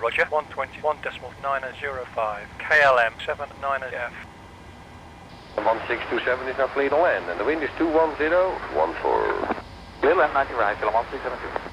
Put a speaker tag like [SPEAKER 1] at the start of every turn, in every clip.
[SPEAKER 1] Roger. 121.905. KLM79F.
[SPEAKER 2] 1627 is now clear to land, and the wind is 21014.
[SPEAKER 3] Clear land 90 right, KLM 1672.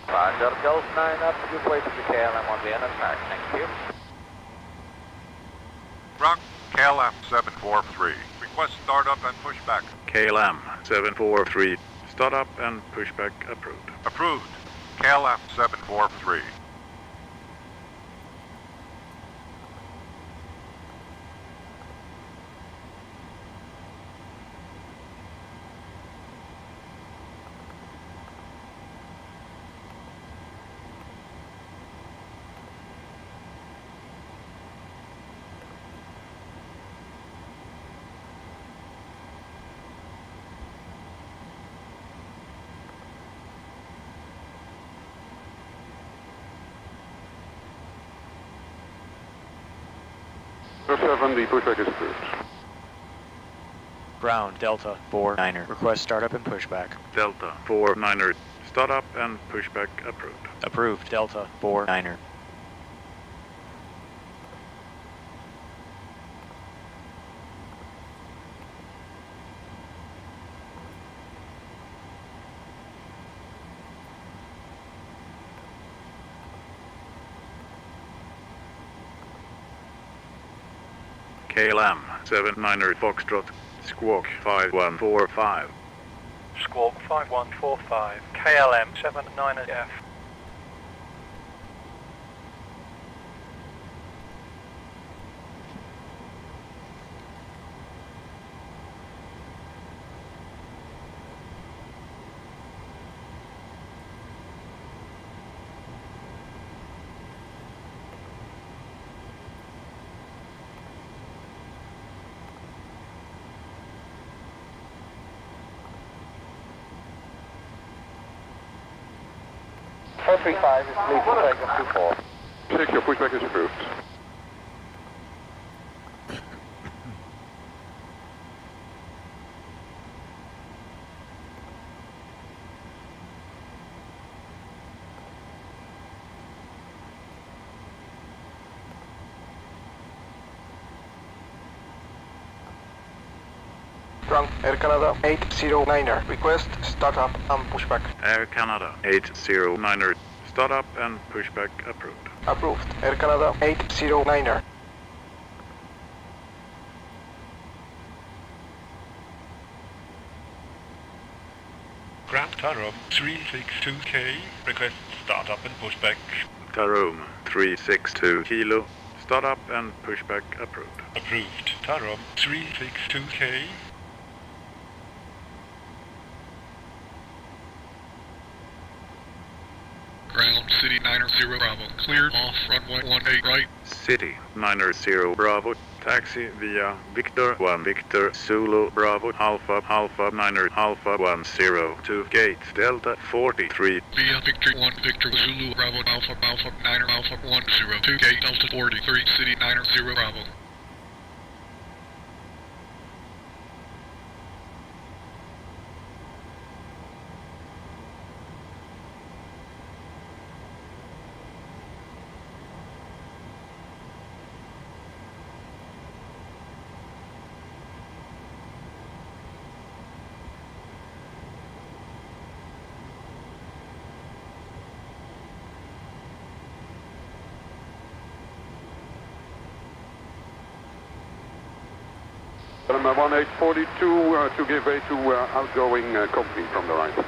[SPEAKER 3] Roger, Golf 9 up, give way to the KLM on the NS9, thank you.
[SPEAKER 4] Rock, KLM 743. Request startup and pushback.
[SPEAKER 5] KLM 743. Startup and pushback approved.
[SPEAKER 4] Approved. KLM 743.
[SPEAKER 6] The pushback is approved.
[SPEAKER 7] Ground, Delta 49er. Request startup and pushback.
[SPEAKER 5] Delta 49er. Startup and pushback approved.
[SPEAKER 7] Approved, Delta 49er.
[SPEAKER 5] KLM 79er Foxtrot. Squawk 5145.
[SPEAKER 1] Squawk 5145. KLM79F.
[SPEAKER 3] Four 35 is clear for takeoff 24.
[SPEAKER 6] 6, your pushback is approved.
[SPEAKER 8] Ground, Air Canada 809er. Request startup and pushback.
[SPEAKER 5] Air Canada 809er. Startup and pushback approved.
[SPEAKER 8] Approved. Air Canada 809er.
[SPEAKER 9] Ground Tarom 362K. Request startup and pushback.
[SPEAKER 5] Tarom 362 Kilo. Startup and pushback approved.
[SPEAKER 9] Approved. Tarom 362K.
[SPEAKER 10] Ground City 90 Bravo. Cleared off runway 18 right.
[SPEAKER 5] City 90 Bravo. Taxi via Victor 1 Victor Zulu Bravo Alpha Alpha 9 Alpha 10 to gate Delta 43.
[SPEAKER 10] Via Victor 1 Victor Zulu Bravo Alpha Alpha 9 Alpha 10 to gate Delta 43 City 90 Bravo.
[SPEAKER 6] KLM 1842 to give way to outgoing company from the right.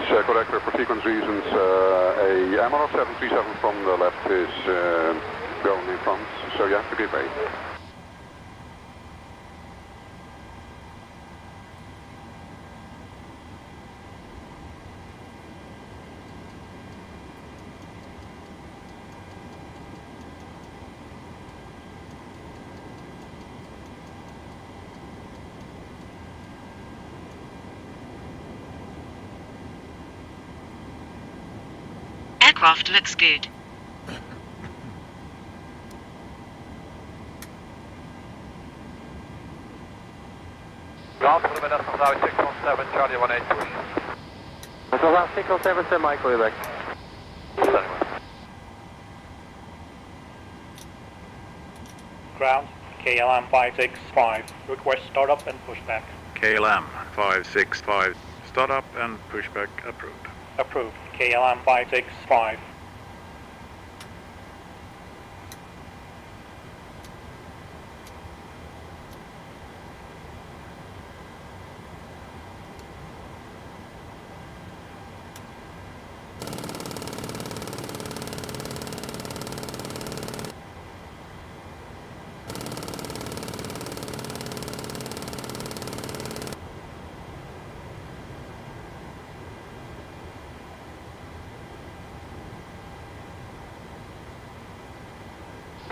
[SPEAKER 6] correct. For frequency reasons, a MRO 737 from the left is going in front, so you have to give way.
[SPEAKER 11] Aircraft looks good.
[SPEAKER 3] Ground for the minutes from now 617, Charlie 182.
[SPEAKER 2] That's around 617, Michael, you're back.
[SPEAKER 1] Ground, KLM 565. Request startup and pushback.
[SPEAKER 5] KLM 565. Startup and pushback approved.
[SPEAKER 1] Approved. KLM 565.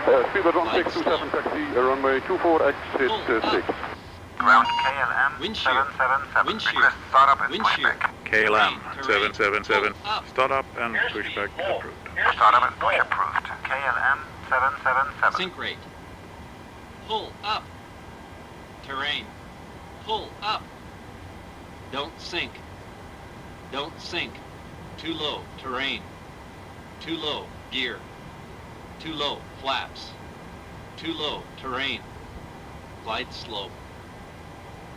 [SPEAKER 6] Speedbird 1627 taxi, runway 24, exit 6.
[SPEAKER 4] Ground KLM 777. Request startup and pushback.
[SPEAKER 5] KLM 777. Startup and pushback approved.
[SPEAKER 4] Startup and push approved. KLM 777.
[SPEAKER 12] Sink rate. Pull up. Terrain. Pull up. Don't sink. Don't sink. Too low. Terrain. Too low. Gear. Too low. Flaps. Too low. Terrain. Glide slope.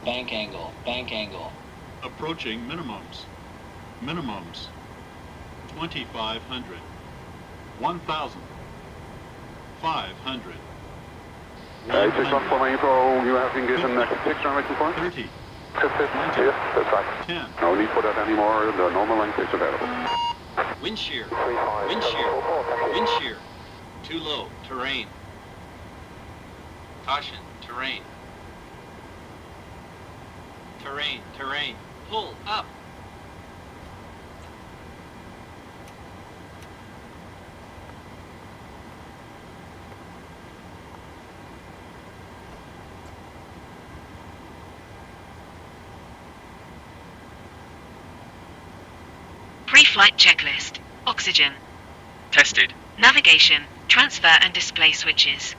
[SPEAKER 12] Bank angle. Bank angle.
[SPEAKER 9] Approaching minimums. Minimums. 2,500. 1,000. 500.
[SPEAKER 6] 61 for my info, you have been given exit 6, runway 24.
[SPEAKER 9] 30.
[SPEAKER 6] 50, yes, that's right.
[SPEAKER 9] 10.
[SPEAKER 6] No need for that anymore, the normal length is available.
[SPEAKER 12] Wind shear. Wind shear. Wind shear. Too low. Terrain. Caution. Terrain. Terrain. Terrain. Pull up.
[SPEAKER 11] Pre-flight checklist. Oxygen.
[SPEAKER 13] Tested.
[SPEAKER 11] Navigation, transfer and display switches.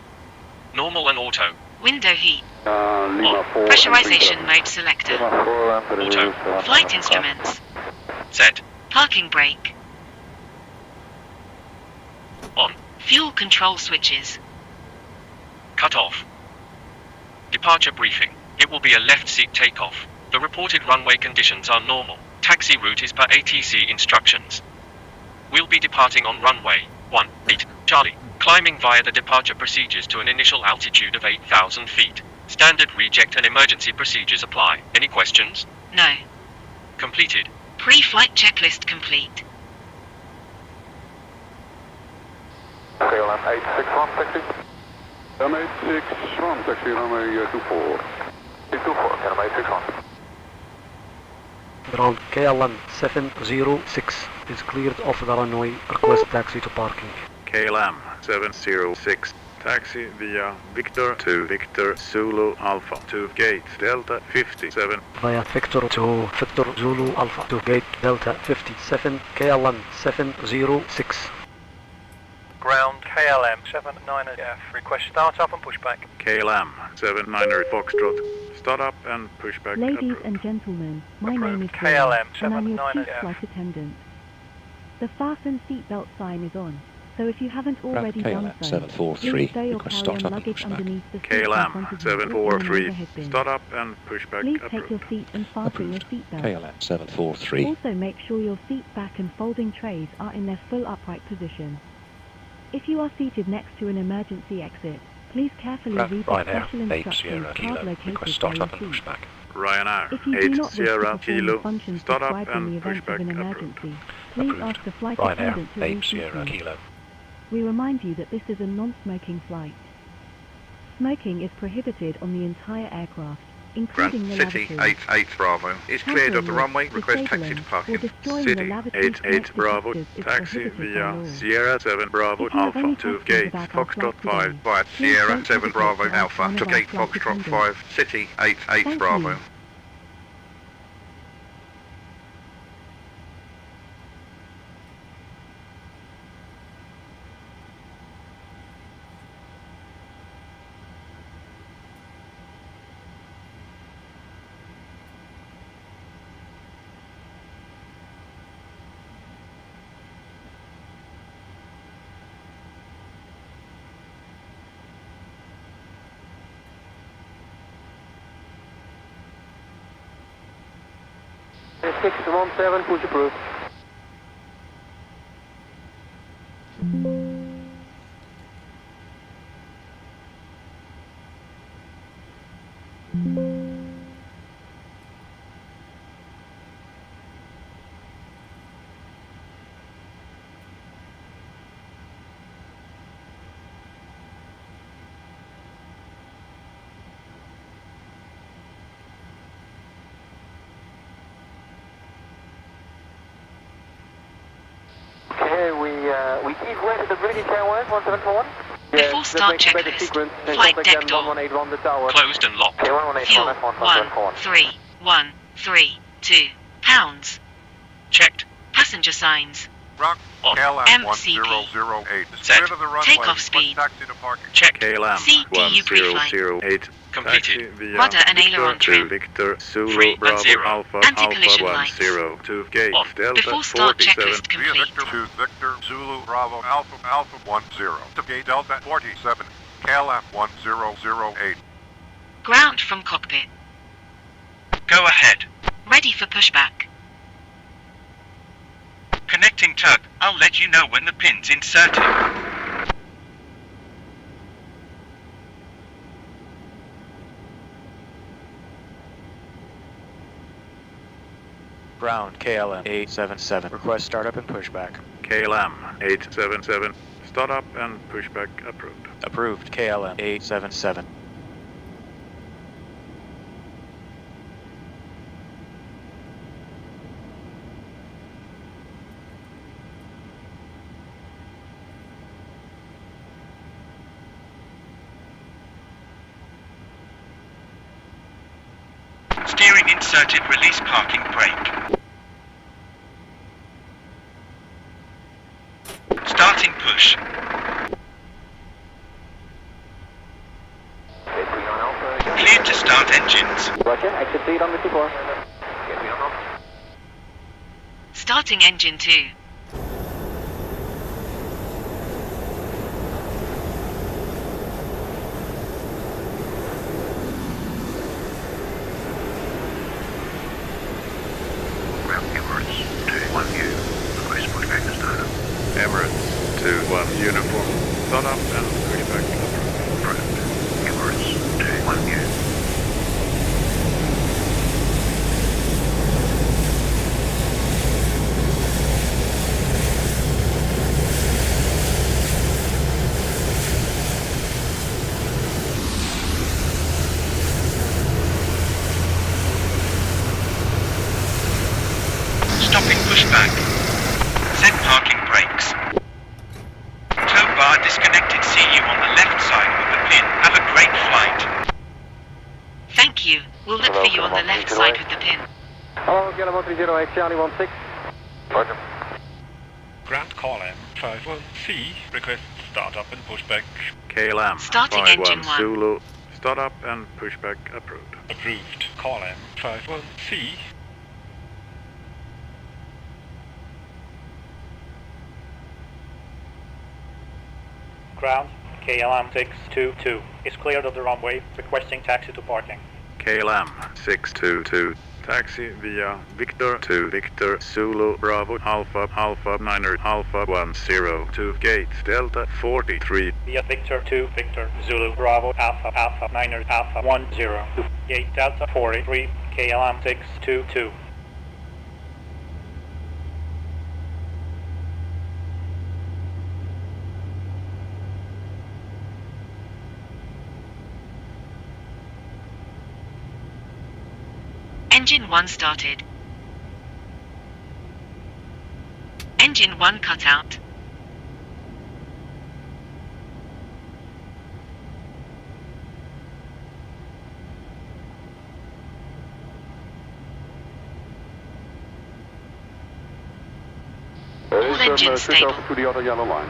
[SPEAKER 13] Normal and auto.
[SPEAKER 11] Window heat.
[SPEAKER 6] Lima 4.
[SPEAKER 11] Pressurization mode selector.
[SPEAKER 13] Auto.
[SPEAKER 11] Flight instruments.
[SPEAKER 13] Set.
[SPEAKER 11] Parking brake.
[SPEAKER 13] On.
[SPEAKER 11] Fuel control switches.
[SPEAKER 13] Cut off. Departure briefing. It will be a left seat takeoff. The reported runway conditions are normal. Taxi route is per ATC instructions. We'll be departing on runway 18 Charlie, climbing via the departure procedures to an initial altitude of 8,000 feet. Standard reject and emergency procedures apply. Any questions?
[SPEAKER 11] No.
[SPEAKER 13] Completed.
[SPEAKER 11] Pre-flight checklist complete.
[SPEAKER 6] KLM 861 taxi. M861 taxi, runway 24. 24, KLM 861.
[SPEAKER 14] Ground KLM 706 is cleared off the runway. Request taxi to parking.
[SPEAKER 5] KLM 706. Taxi via Victor to Victor Zulu Alpha to gate Delta 57.
[SPEAKER 14] Via Victor to Victor Zulu Alpha to gate Delta 57. KLM 706.
[SPEAKER 1] Ground KLM79F. Request startup and pushback.
[SPEAKER 5] KLM 79 Foxtrot. Startup and pushback
[SPEAKER 15] Ladies
[SPEAKER 5] approved.
[SPEAKER 15] and gentlemen, my name is
[SPEAKER 1] KLM
[SPEAKER 15] Claire, and I'm your chief
[SPEAKER 1] 79F.
[SPEAKER 15] flight attendant. The fasten seatbelt sign is on, so if you haven't already done so,
[SPEAKER 16] 743,
[SPEAKER 15] please stow your
[SPEAKER 16] request
[SPEAKER 15] carry-on
[SPEAKER 16] start up and
[SPEAKER 15] luggage
[SPEAKER 16] pushback.
[SPEAKER 15] underneath the seat in front
[SPEAKER 5] KLM
[SPEAKER 15] of you or in an
[SPEAKER 5] 743.
[SPEAKER 15] overhead bin.
[SPEAKER 5] Startup and pushback
[SPEAKER 15] Please
[SPEAKER 5] approved.
[SPEAKER 15] take your seat and fasten your seatbelt.
[SPEAKER 16] KLM 743.
[SPEAKER 15] Also make sure your seat back and folding trays are in their full upright position. If you are seated next to an emergency exit, please carefully read the special instructions card located
[SPEAKER 16] request start
[SPEAKER 15] by
[SPEAKER 16] up
[SPEAKER 15] your
[SPEAKER 16] and
[SPEAKER 15] seat.
[SPEAKER 16] pushback.
[SPEAKER 5] Ryanair,
[SPEAKER 15] If you do
[SPEAKER 5] 8
[SPEAKER 15] not wish to
[SPEAKER 5] Sierra
[SPEAKER 15] perform the
[SPEAKER 5] Kilo,
[SPEAKER 15] functions
[SPEAKER 5] start up
[SPEAKER 15] described in the
[SPEAKER 5] and push
[SPEAKER 15] event
[SPEAKER 5] back
[SPEAKER 15] of an
[SPEAKER 5] approved.
[SPEAKER 15] emergency, please ask the flight
[SPEAKER 14] Ryanair,
[SPEAKER 15] attendant to
[SPEAKER 14] 8
[SPEAKER 15] reseat
[SPEAKER 14] Sierra
[SPEAKER 15] you.
[SPEAKER 14] Kilo.
[SPEAKER 15] We remind you that this is a non-smoking flight. Smoking is prohibited on the entire aircraft, including the
[SPEAKER 4] City
[SPEAKER 15] lavatory.
[SPEAKER 4] 88 Bravo is cleared of the runway. Request taxi to
[SPEAKER 15] Disabling or
[SPEAKER 4] parking.
[SPEAKER 15] destroying the
[SPEAKER 5] City
[SPEAKER 15] lavatory
[SPEAKER 5] 88 Bravo,
[SPEAKER 15] detectors is
[SPEAKER 5] taxi
[SPEAKER 15] prohibited by
[SPEAKER 5] via
[SPEAKER 15] law.
[SPEAKER 5] Sierra 7 Bravo
[SPEAKER 15] If you have
[SPEAKER 5] Alpha
[SPEAKER 15] any
[SPEAKER 5] to
[SPEAKER 15] questions
[SPEAKER 5] gate
[SPEAKER 15] about our
[SPEAKER 5] Foxtrot
[SPEAKER 15] flight
[SPEAKER 5] 5.
[SPEAKER 15] today,
[SPEAKER 4] Via
[SPEAKER 15] please
[SPEAKER 4] Sierra
[SPEAKER 15] don't
[SPEAKER 4] 7
[SPEAKER 15] hesitate
[SPEAKER 4] Bravo
[SPEAKER 15] to ask
[SPEAKER 4] Alpha
[SPEAKER 15] one
[SPEAKER 4] to
[SPEAKER 15] of our
[SPEAKER 4] gate
[SPEAKER 15] flight
[SPEAKER 4] Foxtrot
[SPEAKER 15] attendants.
[SPEAKER 4] 5. City 88
[SPEAKER 15] Thank
[SPEAKER 4] Bravo.
[SPEAKER 15] you.
[SPEAKER 2] Six 17, push approved. Okay, we keep west of the British Airways 1741.
[SPEAKER 11] Before start checklist, flight deck door.
[SPEAKER 2] 1181 the tower.
[SPEAKER 13] Closed and locked.
[SPEAKER 2] Okay, 1181
[SPEAKER 11] Fuel 13132 pounds.
[SPEAKER 13] Checked.
[SPEAKER 11] Passenger signs.
[SPEAKER 4] Rock
[SPEAKER 13] On.
[SPEAKER 4] KLM
[SPEAKER 11] MCP.
[SPEAKER 4] 1008 is
[SPEAKER 13] Set.
[SPEAKER 4] cleared of the runway.
[SPEAKER 11] Takeoff speed.
[SPEAKER 4] Request taxi to parking.
[SPEAKER 13] Checked.
[SPEAKER 5] KLM
[SPEAKER 11] CDU pre-flight.
[SPEAKER 5] 1008.
[SPEAKER 13] Completed.
[SPEAKER 5] Taxi via
[SPEAKER 11] Rudder and
[SPEAKER 5] Victor
[SPEAKER 11] aileron
[SPEAKER 5] to
[SPEAKER 11] trim.
[SPEAKER 5] Victor Zulu
[SPEAKER 13] 3 and
[SPEAKER 5] Bravo
[SPEAKER 13] 0.
[SPEAKER 5] Alpha
[SPEAKER 11] Anti-collision
[SPEAKER 5] Alpha
[SPEAKER 11] lights.
[SPEAKER 5] 10 to gate
[SPEAKER 13] On.
[SPEAKER 5] Delta
[SPEAKER 11] Before start
[SPEAKER 5] 47.
[SPEAKER 11] checklist
[SPEAKER 4] Via
[SPEAKER 11] complete.
[SPEAKER 4] Victor to Victor Zulu Bravo Alpha Alpha 10 to gate Delta 47 KLM 1008.
[SPEAKER 11] Ground from cockpit.
[SPEAKER 13] Go ahead.
[SPEAKER 11] Ready for pushback.
[SPEAKER 13] Connecting tug. I'll let you know when the pin's inserted.
[SPEAKER 7] Ground KLM 877. Request startup and pushback.
[SPEAKER 5] KLM 877. Start up and pushback approved.
[SPEAKER 7] Approved KLM 877.
[SPEAKER 13] Steering inserted. Release parking brake. Starting push. Cleared to start engines.
[SPEAKER 2] Roger, exit lead on 54.
[SPEAKER 11] Starting engine 2.
[SPEAKER 5] Emirates 2-1 uniform. Start up and pushback approved.
[SPEAKER 4] Emirates 2-1
[SPEAKER 13] Stopping pushback. Set parking brakes. Tow bar disconnected. See you on the left side with the pin. Have a great flight.
[SPEAKER 11] Thank you. We'll look for you on the left side with the pin.
[SPEAKER 2] Hello, Gala 308, Charlie 16. Roger.
[SPEAKER 1] Ground KLM 51C. Request start up and pushback.
[SPEAKER 5] KLM
[SPEAKER 11] Starting
[SPEAKER 5] 51
[SPEAKER 11] engine 1.
[SPEAKER 5] Zulu. Start up and pushback approved.
[SPEAKER 1] Approved. KLM 51C. Ground KLM 622 is cleared of the runway, requesting taxi to parking.
[SPEAKER 5] KLM 622. Taxi via Victor to Victor Zulu Bravo Alpha Alpha 9 Alpha 10 to gate Delta 43.
[SPEAKER 1] Via Victor to Victor Zulu Bravo Alpha Alpha 9 Alpha 10 to gate Delta 43 KLM622.
[SPEAKER 11] Engine 1 started. Engine 1 cut out. All engines
[SPEAKER 6] switch
[SPEAKER 11] stable.
[SPEAKER 6] over to the other yellow line.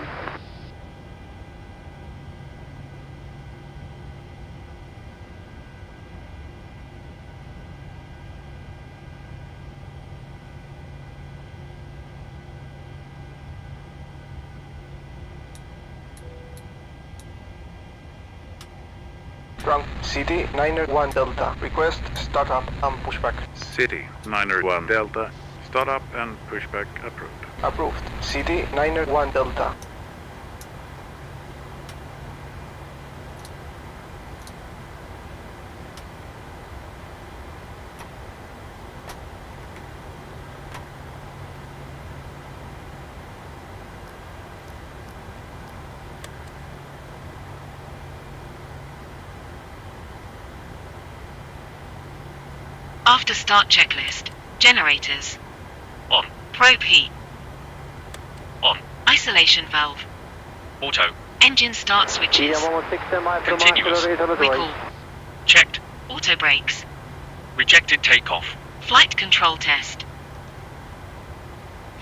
[SPEAKER 8] Ground City 901 Delta. Request startup and pushback.
[SPEAKER 5] City 901 Delta. Start up and pushback approved.
[SPEAKER 8] Approved. City 901 Delta.
[SPEAKER 11] After start checklist. Generators.
[SPEAKER 13] On.
[SPEAKER 11] Probe heat.
[SPEAKER 13] On.
[SPEAKER 11] Isolation valve.
[SPEAKER 13] Auto.
[SPEAKER 11] Engine start switches.
[SPEAKER 13] Continuous.
[SPEAKER 11] Recall.
[SPEAKER 13] Checked.
[SPEAKER 11] Auto brakes.
[SPEAKER 13] Rejected takeoff.
[SPEAKER 11] Flight control test.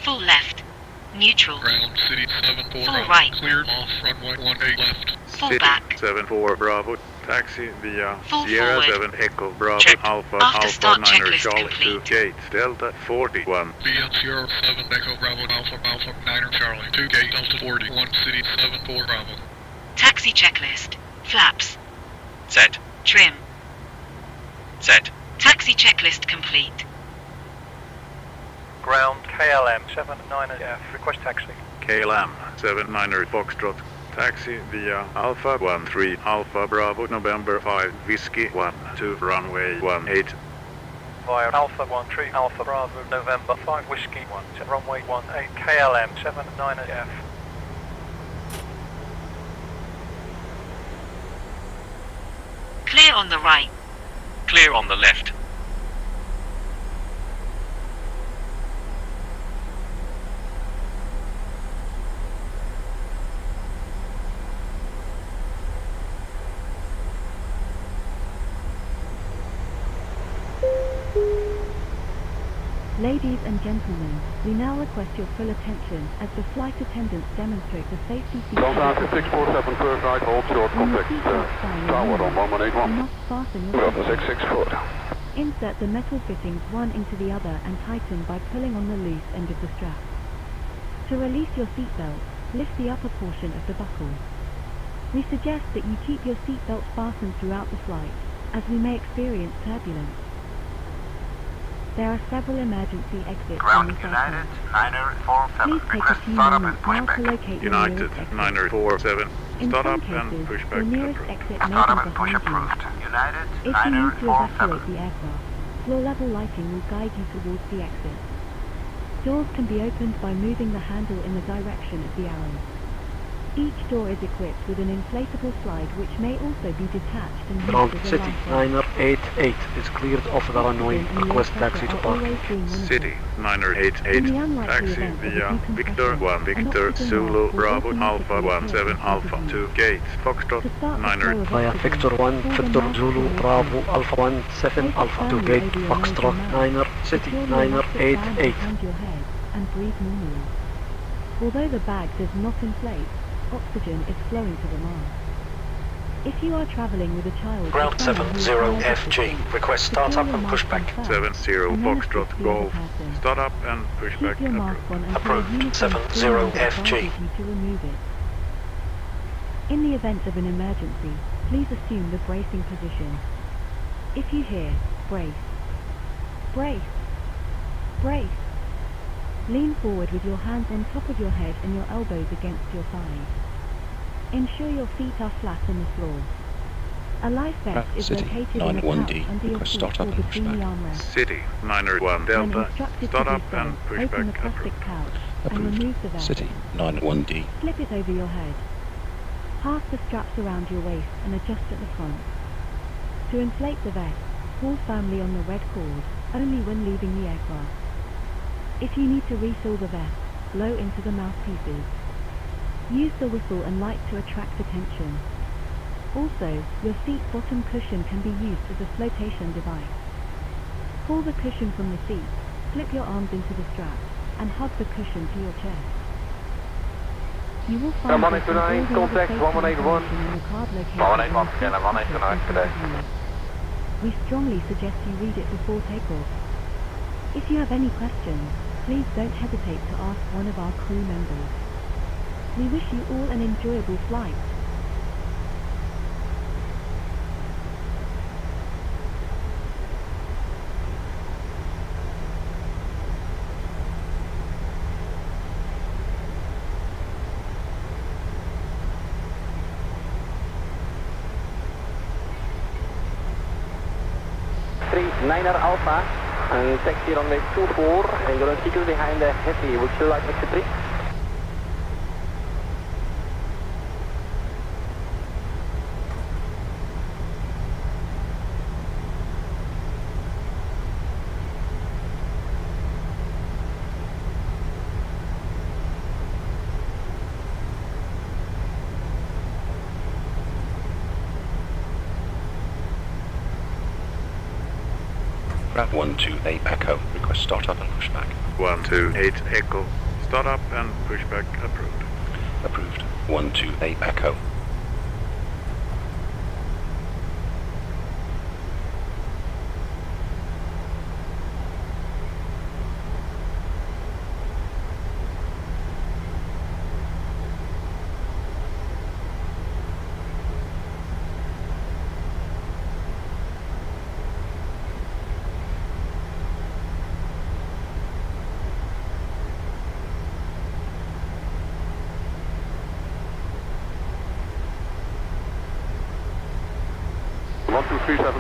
[SPEAKER 11] Full left. Neutral.
[SPEAKER 10] Ground City 74
[SPEAKER 11] Full
[SPEAKER 10] Bravo.
[SPEAKER 11] right.
[SPEAKER 10] Cleared off runway 18 left.
[SPEAKER 11] Full
[SPEAKER 5] City
[SPEAKER 11] back.
[SPEAKER 5] 74 Bravo. Taxi via
[SPEAKER 11] Full
[SPEAKER 5] Sierra
[SPEAKER 11] forward.
[SPEAKER 5] 7 Echo Bravo
[SPEAKER 13] Checked.
[SPEAKER 5] Alpha
[SPEAKER 11] After
[SPEAKER 5] Alpha
[SPEAKER 11] start
[SPEAKER 5] 9er
[SPEAKER 11] checklist
[SPEAKER 5] Charlie 2
[SPEAKER 11] complete.
[SPEAKER 5] Gate Delta 41.
[SPEAKER 10] Via Sierra 7 Echo Bravo Alpha Alpha 9er Charlie 2 Gate Delta 41 City 74 Bravo.
[SPEAKER 11] Taxi checklist. Flaps.
[SPEAKER 13] Set.
[SPEAKER 11] Trim.
[SPEAKER 13] Set.
[SPEAKER 11] Taxi checklist complete.
[SPEAKER 3] Ground KLM79F. Request taxi.
[SPEAKER 5] KLM 79er Foxtrot. Taxi via Alpha 13 Alpha Bravo November 5 Whiskey 1 to runway 18.
[SPEAKER 3] Via Alpha 13 Alpha Bravo November 5 Whiskey 1 to runway 18 KLM79F.
[SPEAKER 11] Clear on the right.
[SPEAKER 13] Clear on the left.
[SPEAKER 15] Ladies and gentlemen, we now request your full attention as the flight attendants demonstrate the safety features.
[SPEAKER 6] Delta 647 first right, hold short contact. Tower on 1181.
[SPEAKER 15] Do not fasten your
[SPEAKER 6] Delta 664.
[SPEAKER 15] Insert the metal fittings one into the other and tighten by pulling on the loose end of the strap. To release your seatbelt, lift the upper portion of the buckle. We suggest that you keep your seatbelt fastened throughout the flight, as we may experience turbulence. There are several emergency exits on this aircraft. Please take a few moments now to locate your
[SPEAKER 5] United
[SPEAKER 15] nearest exit.
[SPEAKER 5] 947.
[SPEAKER 15] In
[SPEAKER 5] Start
[SPEAKER 15] some
[SPEAKER 5] up and
[SPEAKER 15] cases,
[SPEAKER 5] push
[SPEAKER 15] the
[SPEAKER 5] back
[SPEAKER 15] nearest
[SPEAKER 5] approved.
[SPEAKER 15] exit may be behind you. If you need to evacuate the aircraft, floor-level lighting will guide you towards the exit. Doors can be opened by moving the handle in the direction of the arrow. Each door is equipped with an inflatable slide which may also be detached and used
[SPEAKER 14] Ground
[SPEAKER 15] as a
[SPEAKER 14] City
[SPEAKER 15] life raft.
[SPEAKER 14] 988 is cleared off the runway. Request taxi to park.
[SPEAKER 5] City 988.
[SPEAKER 15] In the unlikely
[SPEAKER 5] Taxi
[SPEAKER 15] event of a
[SPEAKER 5] via
[SPEAKER 15] decompression,
[SPEAKER 5] Victor 1
[SPEAKER 15] an
[SPEAKER 5] Victor
[SPEAKER 15] oxygen
[SPEAKER 5] Zulu
[SPEAKER 15] mask will
[SPEAKER 5] Bravo
[SPEAKER 15] automatically
[SPEAKER 5] Alpha
[SPEAKER 15] appear
[SPEAKER 5] 17
[SPEAKER 15] at the
[SPEAKER 5] Alpha
[SPEAKER 15] top of
[SPEAKER 5] 2
[SPEAKER 15] you.
[SPEAKER 5] Gate Foxtrot
[SPEAKER 15] To start the
[SPEAKER 5] 9er
[SPEAKER 15] flow of
[SPEAKER 14] Via
[SPEAKER 15] oxygen,
[SPEAKER 14] Victor 1
[SPEAKER 15] pull the
[SPEAKER 14] Victor
[SPEAKER 15] mask
[SPEAKER 14] Zulu
[SPEAKER 15] away
[SPEAKER 14] Bravo
[SPEAKER 15] from you.
[SPEAKER 14] Alpha 17
[SPEAKER 15] Place it
[SPEAKER 14] Alpha 2
[SPEAKER 15] firmly
[SPEAKER 14] Gate
[SPEAKER 15] over your nose
[SPEAKER 14] Foxtrot
[SPEAKER 15] and mouth.
[SPEAKER 14] 9er City
[SPEAKER 15] Secure the elastic band
[SPEAKER 14] 988.
[SPEAKER 15] behind your head and breathe normally. Although the bag does not inflate, oxygen is flowing to the mask. If you are travelling with a child,
[SPEAKER 16] Ground 70FG, request start up and push back.
[SPEAKER 5] 70 Foxtrot Golf. Start up and push
[SPEAKER 15] Keep
[SPEAKER 5] back
[SPEAKER 15] your mask
[SPEAKER 5] approved.
[SPEAKER 15] on until a
[SPEAKER 16] Approved.
[SPEAKER 15] uniform
[SPEAKER 16] 70FG.
[SPEAKER 15] advises you to remove it. In the event of an emergency, please assume the bracing position. If you hear, brace, brace, brace, lean forward with your hands on top of your head and your elbows against your thighs. Ensure your feet are flat on the floor. A life vest is
[SPEAKER 17] City
[SPEAKER 15] located in the
[SPEAKER 17] 91D,
[SPEAKER 15] pouch under your
[SPEAKER 17] request
[SPEAKER 15] seat
[SPEAKER 17] start up
[SPEAKER 15] or
[SPEAKER 17] and push
[SPEAKER 15] between the
[SPEAKER 17] back.
[SPEAKER 15] armrests.
[SPEAKER 5] City 901
[SPEAKER 15] When
[SPEAKER 5] Delta,
[SPEAKER 15] instructed
[SPEAKER 5] start
[SPEAKER 15] to do
[SPEAKER 5] up
[SPEAKER 15] so,
[SPEAKER 5] and push
[SPEAKER 15] open the
[SPEAKER 5] back
[SPEAKER 15] plastic
[SPEAKER 5] approved.
[SPEAKER 15] pouch and
[SPEAKER 17] Approved.
[SPEAKER 15] remove the vest.
[SPEAKER 17] City 91D.
[SPEAKER 15] Slip it over your head. Pass the straps around your waist and adjust at the front. To inflate the vest, pull firmly on the red cord, only when leaving the aircraft. If you need to refill the vest, blow into the mouthpieces. Use the whistle and light to attract attention. Also, your seat bottom cushion can be used as a flotation device. Pull the cushion from the seat, slip your arms into the straps, and hug the cushion to your chest. You will find this and all the other
[SPEAKER 2] contact
[SPEAKER 15] safety
[SPEAKER 2] 1181.
[SPEAKER 15] information in the card located
[SPEAKER 2] 1181,
[SPEAKER 15] on the
[SPEAKER 2] KLM 189 today.
[SPEAKER 15] We strongly suggest you read it before takeoff. If you have any questions, please don't hesitate to ask one of our crew members. We wish you all an enjoyable flight.
[SPEAKER 18] Niner Alpha, and taxi runway 24, and you're on sequence behind the Heavy. Would you like exit 3?
[SPEAKER 17] Grab 128 Echo, request start up and push back.
[SPEAKER 5] 128 Echo, start up and push back approved.
[SPEAKER 17] Approved. 128 Echo.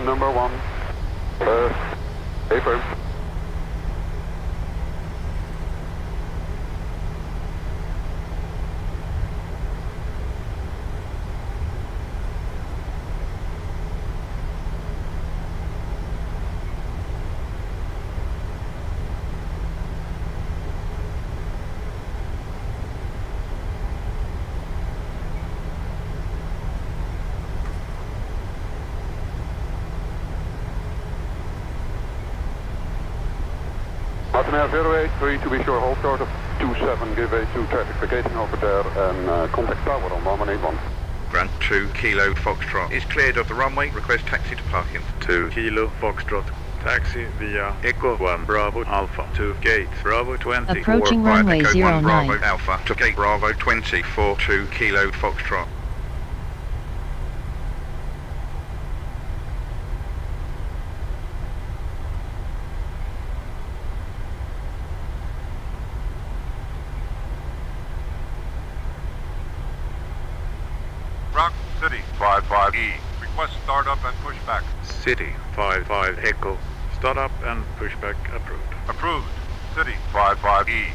[SPEAKER 6] Number 1. Affirm. Martin 083 to be sure, hold short of 27, give way to traffic vacating over there and contact tower on 181.
[SPEAKER 4] Grand 2 Kilo Foxtrot is cleared of the runway, request taxi to parking.
[SPEAKER 5] 2 Kilo Foxtrot, taxi via Echo 1 Bravo Alpha to gate Bravo 20.
[SPEAKER 19] Approaching
[SPEAKER 4] or
[SPEAKER 19] runway
[SPEAKER 4] Echo 1
[SPEAKER 19] 09.
[SPEAKER 4] Bravo Alpha to gate Bravo 20 for 2 Kilo Foxtrot. Rock City 55E, request start up and push back.
[SPEAKER 5] City 55 Echo, start up and push back approved.
[SPEAKER 4] Approved. City 55E.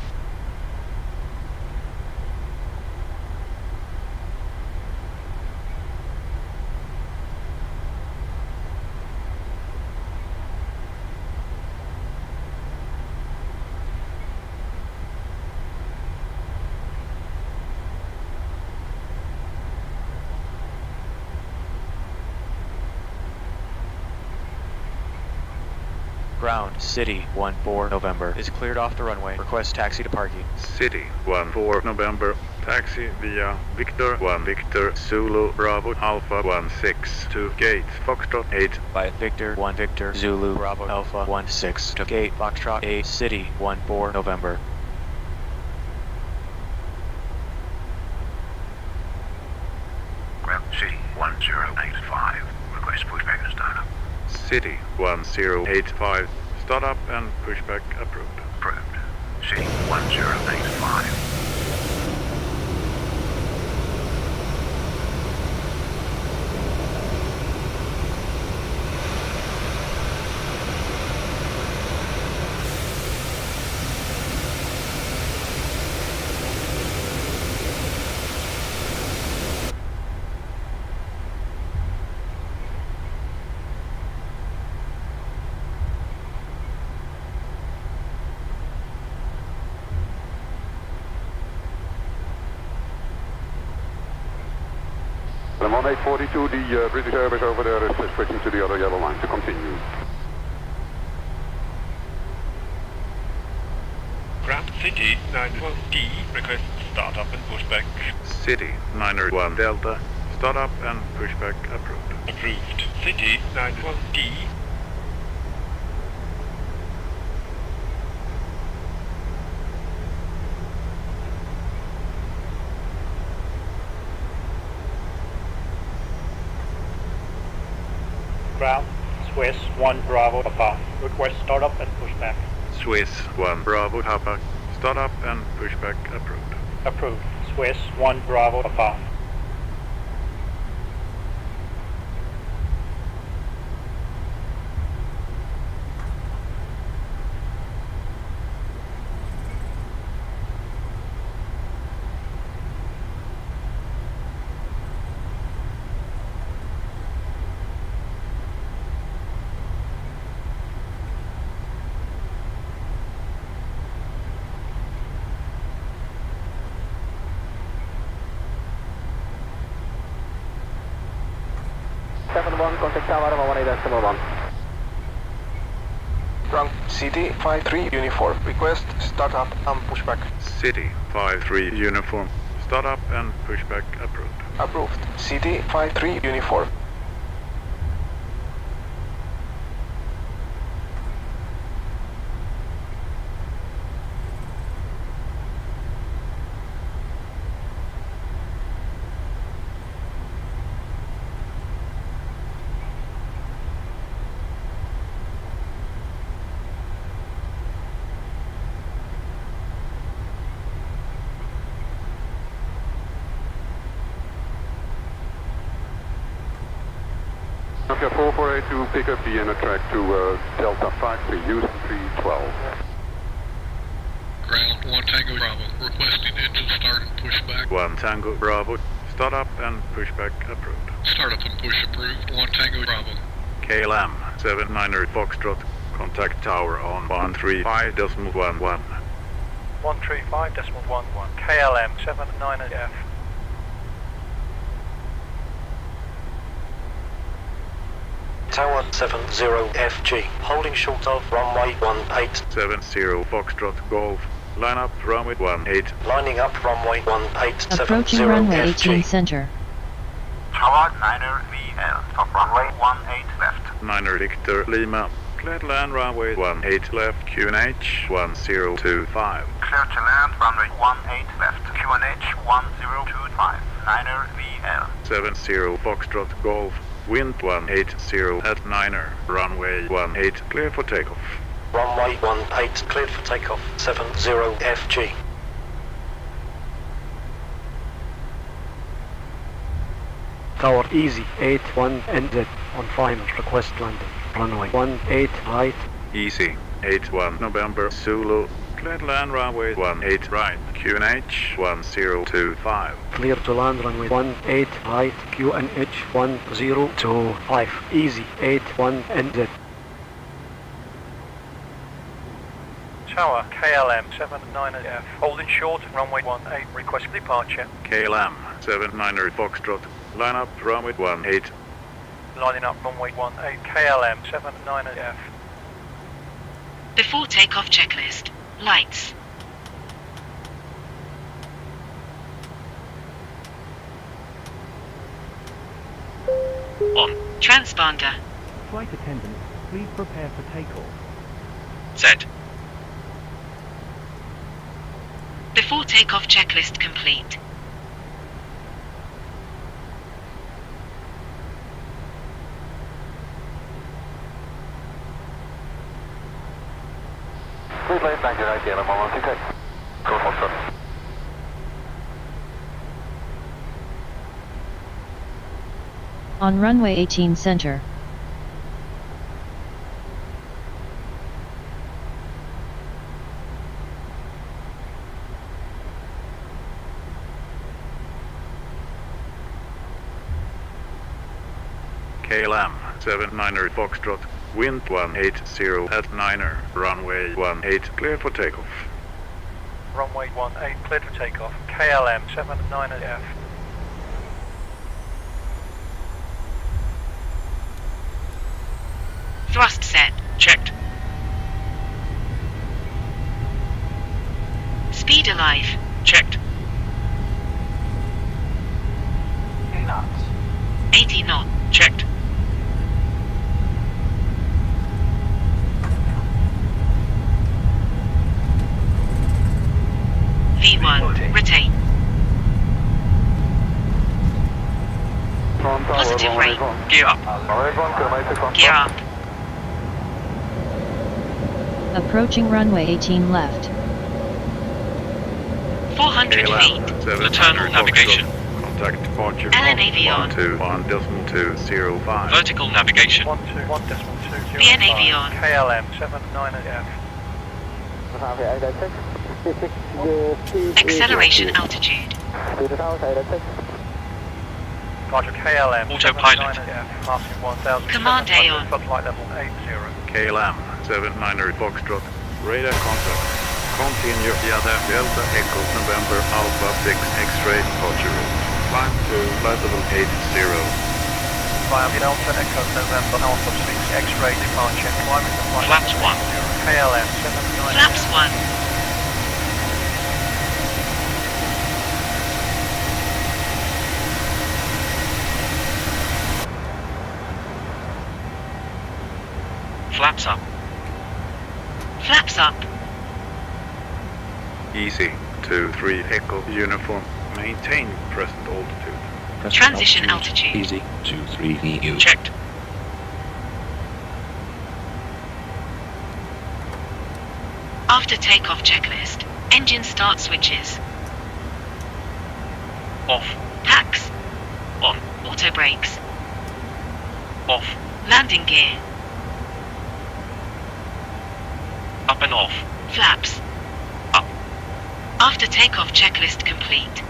[SPEAKER 7] Ground, City 14 November is cleared off the runway. Request taxi to parking.
[SPEAKER 5] City 14 November, taxi via Victor 1 Victor Zulu Bravo Alpha 16 to gate Foxtrot 8
[SPEAKER 7] by Victor 1 Victor Zulu Bravo Alpha 16 to gate Foxtrot 8 City 14 November.
[SPEAKER 20] Ground City 1085, request pushback and start up.
[SPEAKER 5] City 1085, start up and pushback approved.
[SPEAKER 20] Approved. City 1085.
[SPEAKER 6] 1842, the British Airways over there is switching to the other yellow line to continue.
[SPEAKER 10] Ground City 91D, request startup and pushback.
[SPEAKER 5] City 901 Delta, start up and pushback approved.
[SPEAKER 10] Approved. City 91D.
[SPEAKER 1] Ground, Swiss 1 Bravo Papa. Request startup and pushback.
[SPEAKER 5] Swiss 1 Bravo Papa, start up and pushback approved.
[SPEAKER 1] Approved. Swiss 1 Bravo Papa.
[SPEAKER 18] Contact tower 18.1.
[SPEAKER 8] Ground City 53 uniform. Request start up and pushback.
[SPEAKER 5] City 53 uniform, start up and pushback approved.
[SPEAKER 8] Approved. City 53 uniform.
[SPEAKER 6] Okay, 4482, pick up the inner track to Delta 53, using 312.
[SPEAKER 10] Ground 1 Tango Bravo, requesting engine start and pushback.
[SPEAKER 5] 1 Tango Bravo, start up and pushback approved.
[SPEAKER 10] Startup and push approved. 1 Tango Bravo.
[SPEAKER 5] KLM79 Foxtrot, contact tower on 135.11.
[SPEAKER 3] 135.11. KLM79F.
[SPEAKER 16] Tower 70FG, holding short of runway 18.
[SPEAKER 5] 70 Foxtrot Golf, line up runway 18.
[SPEAKER 16] Lining up runway 18.
[SPEAKER 15] Approaching runway 18 center.
[SPEAKER 20] Tower 9er VL, top runway 18 left.
[SPEAKER 5] 9er Victor Lima, clear to land runway 18 left, QNH 1025.
[SPEAKER 20] Clear to land runway 18 left, QNH 1025. 9er VL.
[SPEAKER 5] 70 Foxtrot Golf, wind 180 at 9er, runway 18 clear for takeoff.
[SPEAKER 16] Runway 18 cleared for takeoff. 70FG.
[SPEAKER 14] Tower easy 81 NZ on final, request landing. Runway 18 right.
[SPEAKER 5] Easy 81 November Zulu, clear to land runway 18 right, QNH 1025.
[SPEAKER 14] Clear to land runway 18 right, QNH 1025. Easy 81 NZ.
[SPEAKER 3] Tower KLM79F, holding short, runway 18, request departure.
[SPEAKER 5] KLM79 Foxtrot, line up runway 18.
[SPEAKER 3] Lining up runway 18, KLM79F.
[SPEAKER 11] Before takeoff checklist. Lights.
[SPEAKER 13] On.
[SPEAKER 11] Transponder.
[SPEAKER 19] Flight attendants, please prepare for takeoff.
[SPEAKER 13] Set.
[SPEAKER 11] Before takeoff checklist complete.
[SPEAKER 6] Please lay back your idea on 112. Go for service.
[SPEAKER 15] On runway 18 center.
[SPEAKER 5] KLM79 Foxtrot, wind 180 at 9er, runway 18 clear for takeoff.
[SPEAKER 3] Runway 18 cleared for takeoff. KLM79F.
[SPEAKER 11] Thrust set.
[SPEAKER 13] Checked.
[SPEAKER 11] Speed alive.
[SPEAKER 13] Checked.
[SPEAKER 11] 80 knots.
[SPEAKER 13] Checked.
[SPEAKER 11] V1. Retain.
[SPEAKER 6] Front tower,
[SPEAKER 11] Positive
[SPEAKER 6] runway
[SPEAKER 11] rate.
[SPEAKER 6] one.
[SPEAKER 13] Gear up.
[SPEAKER 6] Runway 1, kilometer front.
[SPEAKER 11] Gear up.
[SPEAKER 21] Approaching runway 18 left.
[SPEAKER 11] 400 feet.
[SPEAKER 13] Maternal navigation.
[SPEAKER 5] Contact departure
[SPEAKER 11] LN Avion.
[SPEAKER 5] 121.205.
[SPEAKER 13] Vertical navigation.
[SPEAKER 3] 121.205.
[SPEAKER 11] VN Avion.
[SPEAKER 3] KLM79F.
[SPEAKER 11] Acceleration altitude.
[SPEAKER 3] Roger, KLM
[SPEAKER 13] Autopilot.
[SPEAKER 3] 79F, passing 1,000.
[SPEAKER 11] Command Aon.
[SPEAKER 3] Flight level 80.
[SPEAKER 5] KLM 79 Foxtrot. Radar contact. Continue via Delta Echo November Alpha 6 X-ray departure route. Climb to flight level 80.
[SPEAKER 3] Via Delta Echo November Alpha 6 X-ray departure. Climbing to flight
[SPEAKER 13] Flaps
[SPEAKER 3] level
[SPEAKER 13] 1.
[SPEAKER 3] 80. KLM 79F.
[SPEAKER 11] Flaps 1.
[SPEAKER 13] Flaps up.
[SPEAKER 11] Flaps up.
[SPEAKER 5] Easy 2-3 Echo uniform. Maintain present altitude.
[SPEAKER 11] Transition altitude.
[SPEAKER 17] Easy 2-3 EU.
[SPEAKER 13] Checked.
[SPEAKER 11] After takeoff checklist. Engine start switches.
[SPEAKER 13] Off.
[SPEAKER 11] Packs.
[SPEAKER 13] On.
[SPEAKER 11] Auto brakes.
[SPEAKER 13] Off.
[SPEAKER 11] Landing gear.
[SPEAKER 13] Up and off.
[SPEAKER 11] Flaps.
[SPEAKER 13] Up.
[SPEAKER 11] After takeoff checklist complete.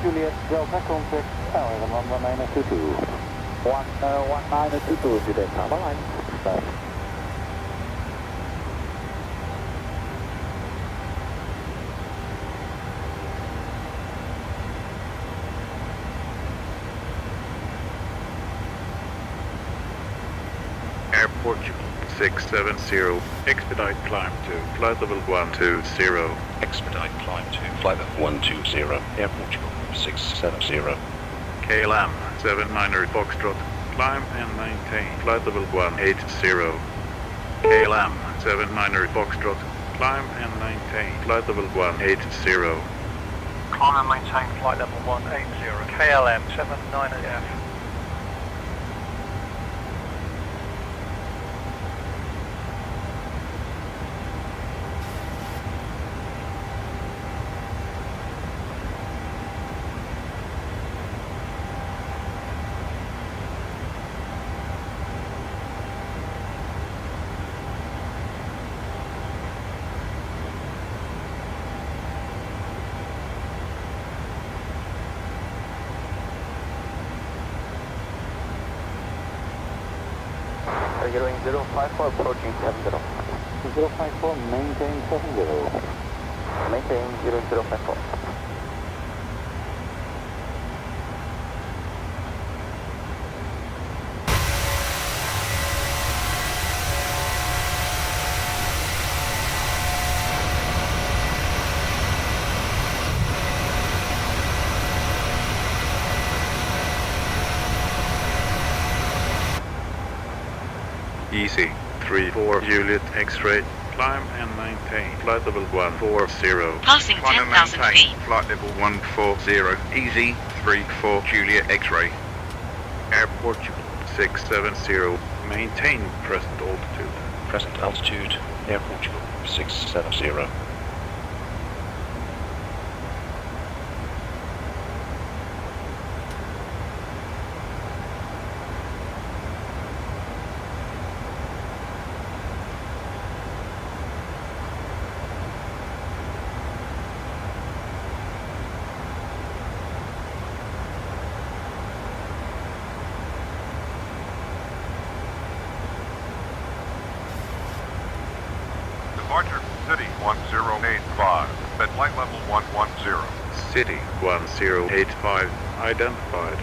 [SPEAKER 18] Juliet Delta contact tower 11922. 11922 Juliet tower line.
[SPEAKER 5] Airport 670. Expedite climb to flight level 120.
[SPEAKER 17] Expedite climb to flight level 120. Air Portugal 670.
[SPEAKER 5] KLM 79 Foxtrot. Climb and maintain flight level 180. KLM 79 Foxtrot. Climb and maintain flight level 180.
[SPEAKER 3] Climb and maintain flight level 180. KLM 79F.
[SPEAKER 18] Going 054 approaching 70. 054 maintain 70. Maintain 0054.
[SPEAKER 5] Easy 3-4 Juliet X-ray. Climb and maintain flight level 140.
[SPEAKER 11] Passing 10,000 feet.
[SPEAKER 4] Flight level 140. Easy 3-4 Juliet X-ray.
[SPEAKER 5] Airport 670. Maintain present altitude.
[SPEAKER 17] Present altitude. Air Portugal 670.
[SPEAKER 4] Departure City 1085 at flight level 110.
[SPEAKER 5] City 1085. identified.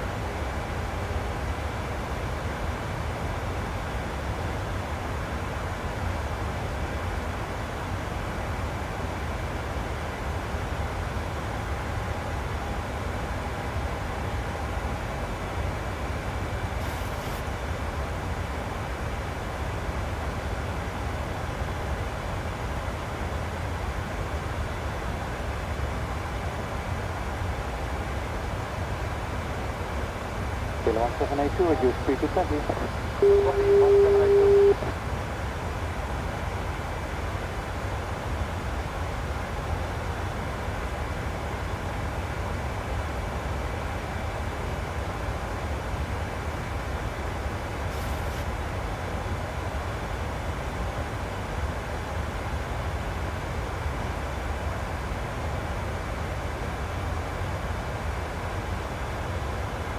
[SPEAKER 18] KLM 782, reduce speed to 20. 1782.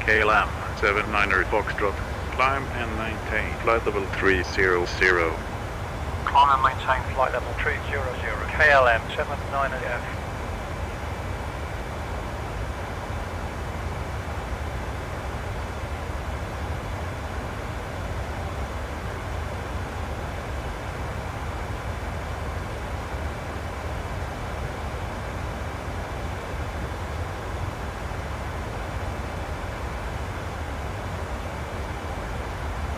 [SPEAKER 5] KLM 79 Foxtrot, climb and maintain flight level 300.
[SPEAKER 3] Climb and maintain flight level 300. KLM79F.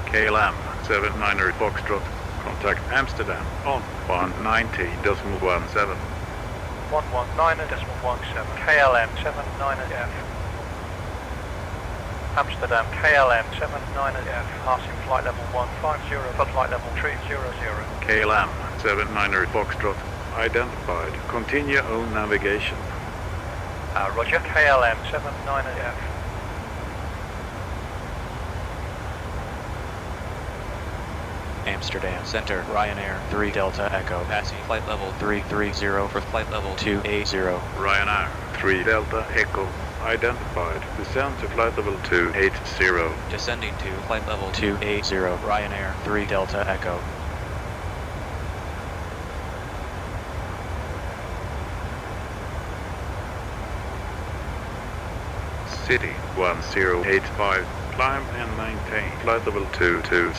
[SPEAKER 5] KLM 79 Foxtrot, contact Amsterdam on 190.17.
[SPEAKER 3] 119.17. KLM79F. Amsterdam KLM79F. Passing flight level 150 for flight level 300.
[SPEAKER 5] KLM 79 Foxtrot, identified. Continue own navigation.
[SPEAKER 3] Roger. KLM79F.
[SPEAKER 7] Amsterdam Center, Ryanair 3 Delta Echo, passing flight level 330 for flight level 280.
[SPEAKER 5] Ryanair 3 Delta Echo, identified. Descend to flight level 280.
[SPEAKER 7] Descending to flight level 280, Ryanair 3 Delta Echo.
[SPEAKER 5] City 1085, climb and maintain flight level 220.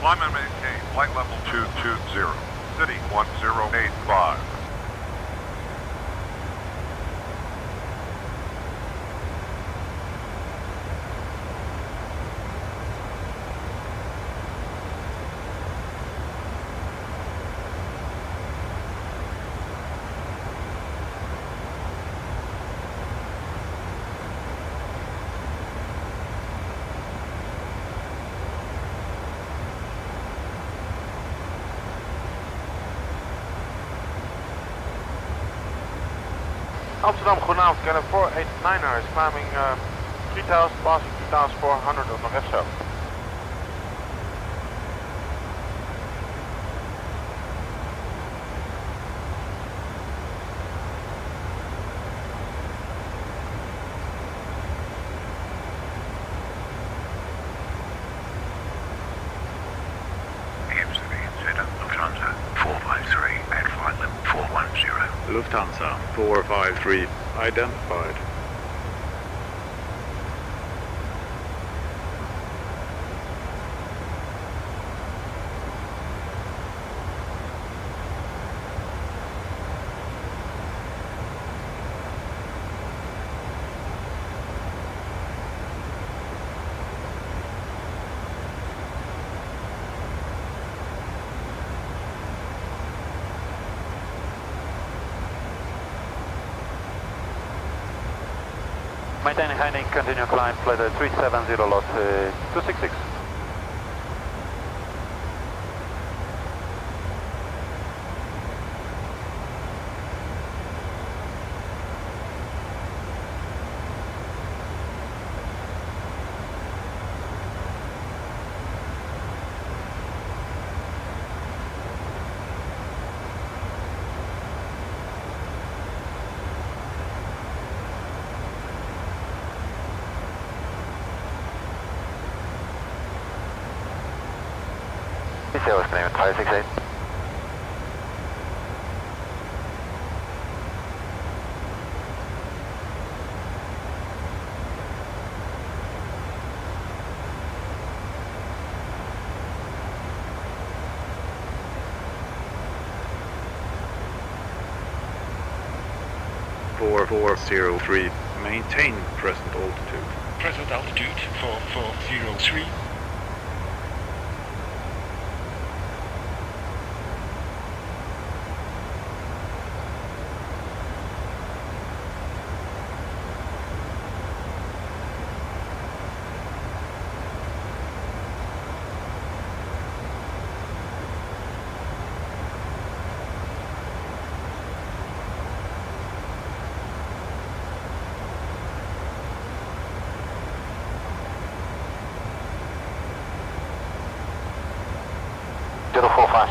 [SPEAKER 4] Climb and maintain flight level 220. City 1085.
[SPEAKER 9] Amsterdam, goedenavond, KLM 489er is climbing 3000, passing 2400 op nog FSFO.
[SPEAKER 5] Lufthansa 453, identified.
[SPEAKER 18] Maintaining heading, continue climb, flight 370 lot 266.
[SPEAKER 2] Sales name 568.
[SPEAKER 5] 4403. Maintain present altitude.
[SPEAKER 10] Present altitude 4403.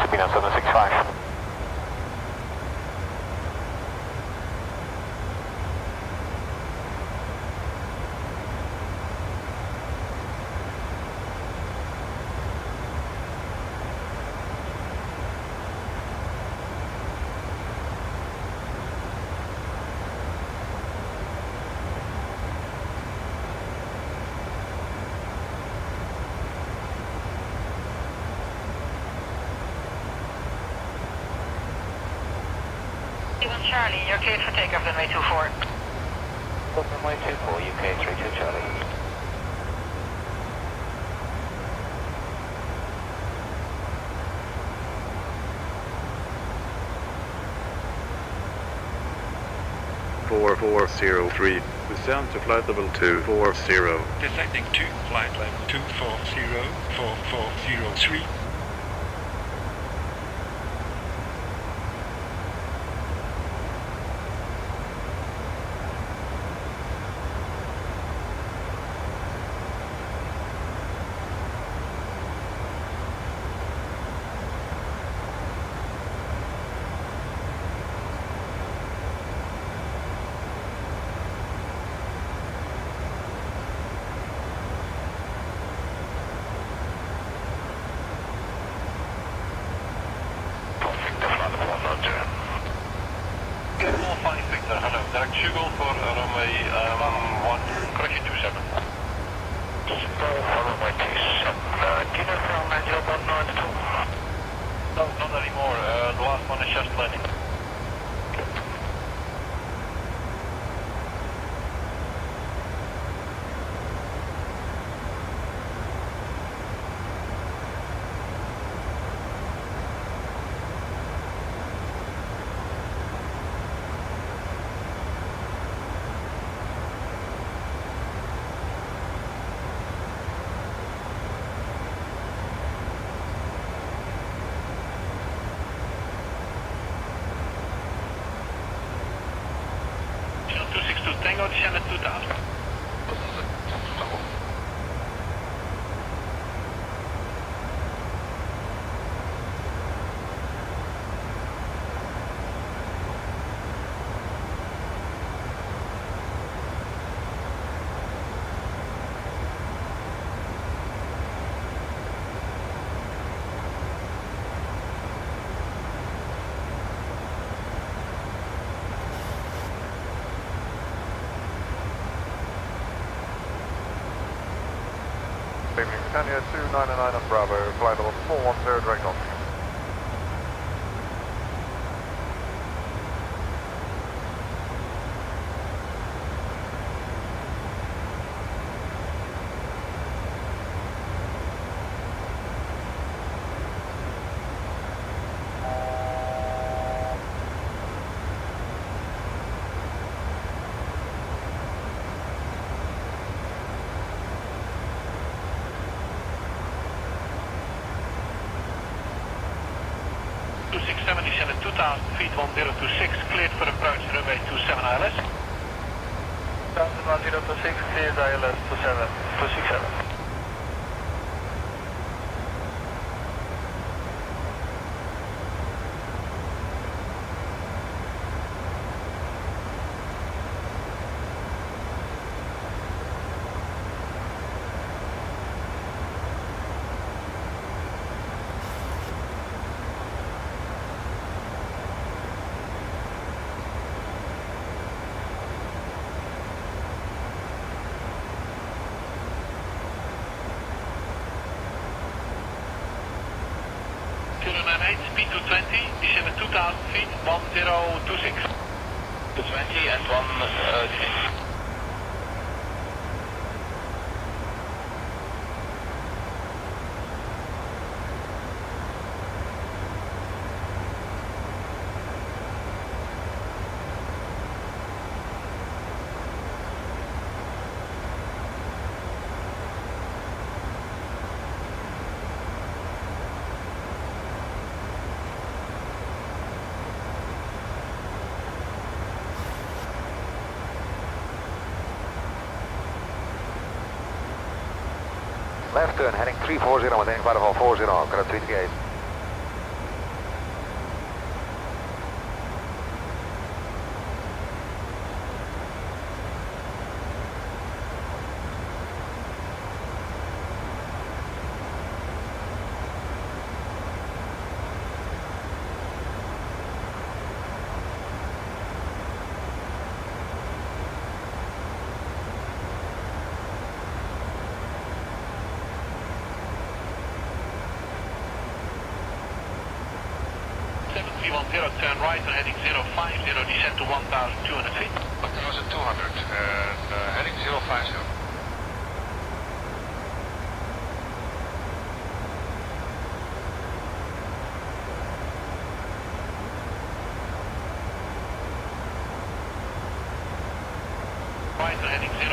[SPEAKER 3] Sabina 765.
[SPEAKER 11] Charlie, you're cleared for takeoff runway 24.
[SPEAKER 3] Runway 24, UK 32 Charlie.
[SPEAKER 5] .4403. Descend to flight level 240.
[SPEAKER 10] Descending to flight level 240, 4403.
[SPEAKER 3] Tango descend at 2000.
[SPEAKER 9] Britannia 299 and Bravo, flight level 410 direct on.
[SPEAKER 3] Descend at 2000 feet, 1026, cleared for approach runway 27 ILS.
[SPEAKER 12] 1026, cleared ILS 267.
[SPEAKER 3] Speed 220, descend at 2000 feet, 1026.
[SPEAKER 12] 220 and 1
[SPEAKER 2] Left turn, heading 340 with 5540, got a 3 gate.
[SPEAKER 12] turn right and heading 050, descend to 1,200 feet.
[SPEAKER 9] 1,200 and heading 050.
[SPEAKER 12] Right and heading 050,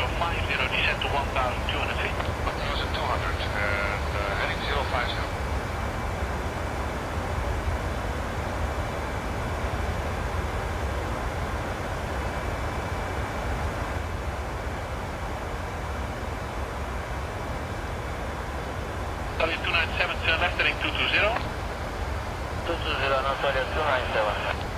[SPEAKER 12] descend to 1,200 feet.
[SPEAKER 9] 1,200 and heading 050.
[SPEAKER 12] Sorry, 297, turn left, heading 220. 220, no, sorry, 297.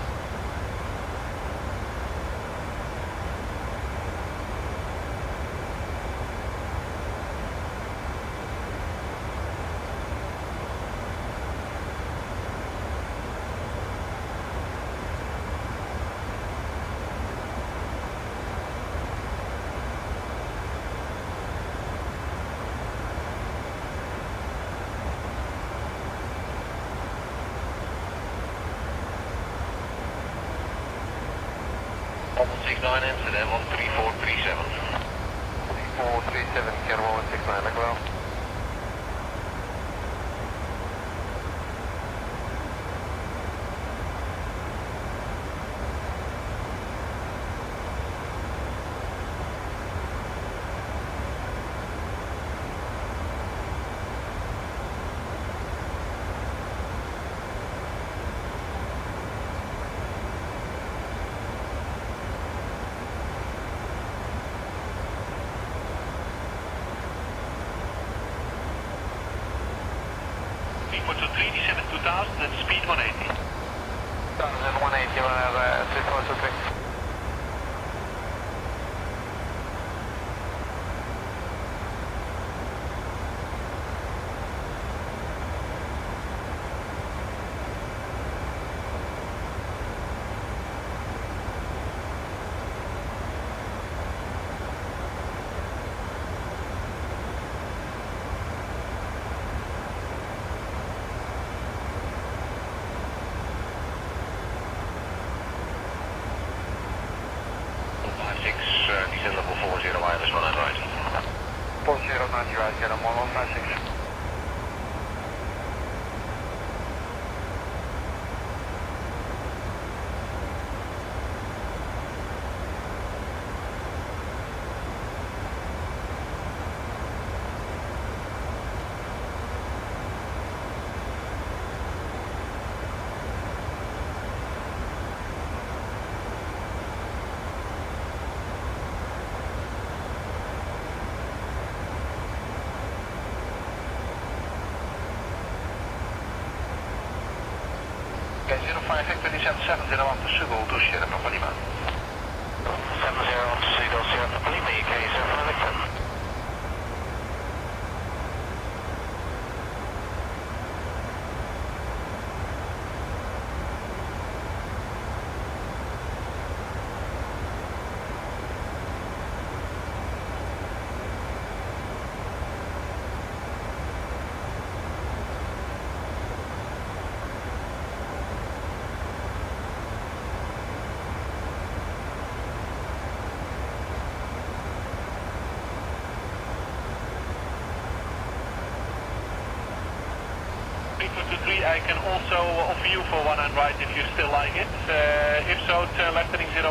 [SPEAKER 12] Amsterdam, 13437.
[SPEAKER 2] 3437, Canada 169, back well.
[SPEAKER 12] For 23, descend 2000 and speed 180.
[SPEAKER 2] 180, we'll have 3423.
[SPEAKER 12] Descend level 40, wireless 19 right.
[SPEAKER 2] 40, 90 right, get 1156.
[SPEAKER 12] Okay, 05 Victor, descend 701 to Sugo to Sierra Lima. 701 to Sugo, Sierra Lima, UK 7 Victor. 3223, I can also offer you for one and right if you still like it. If so, turn left heading 010.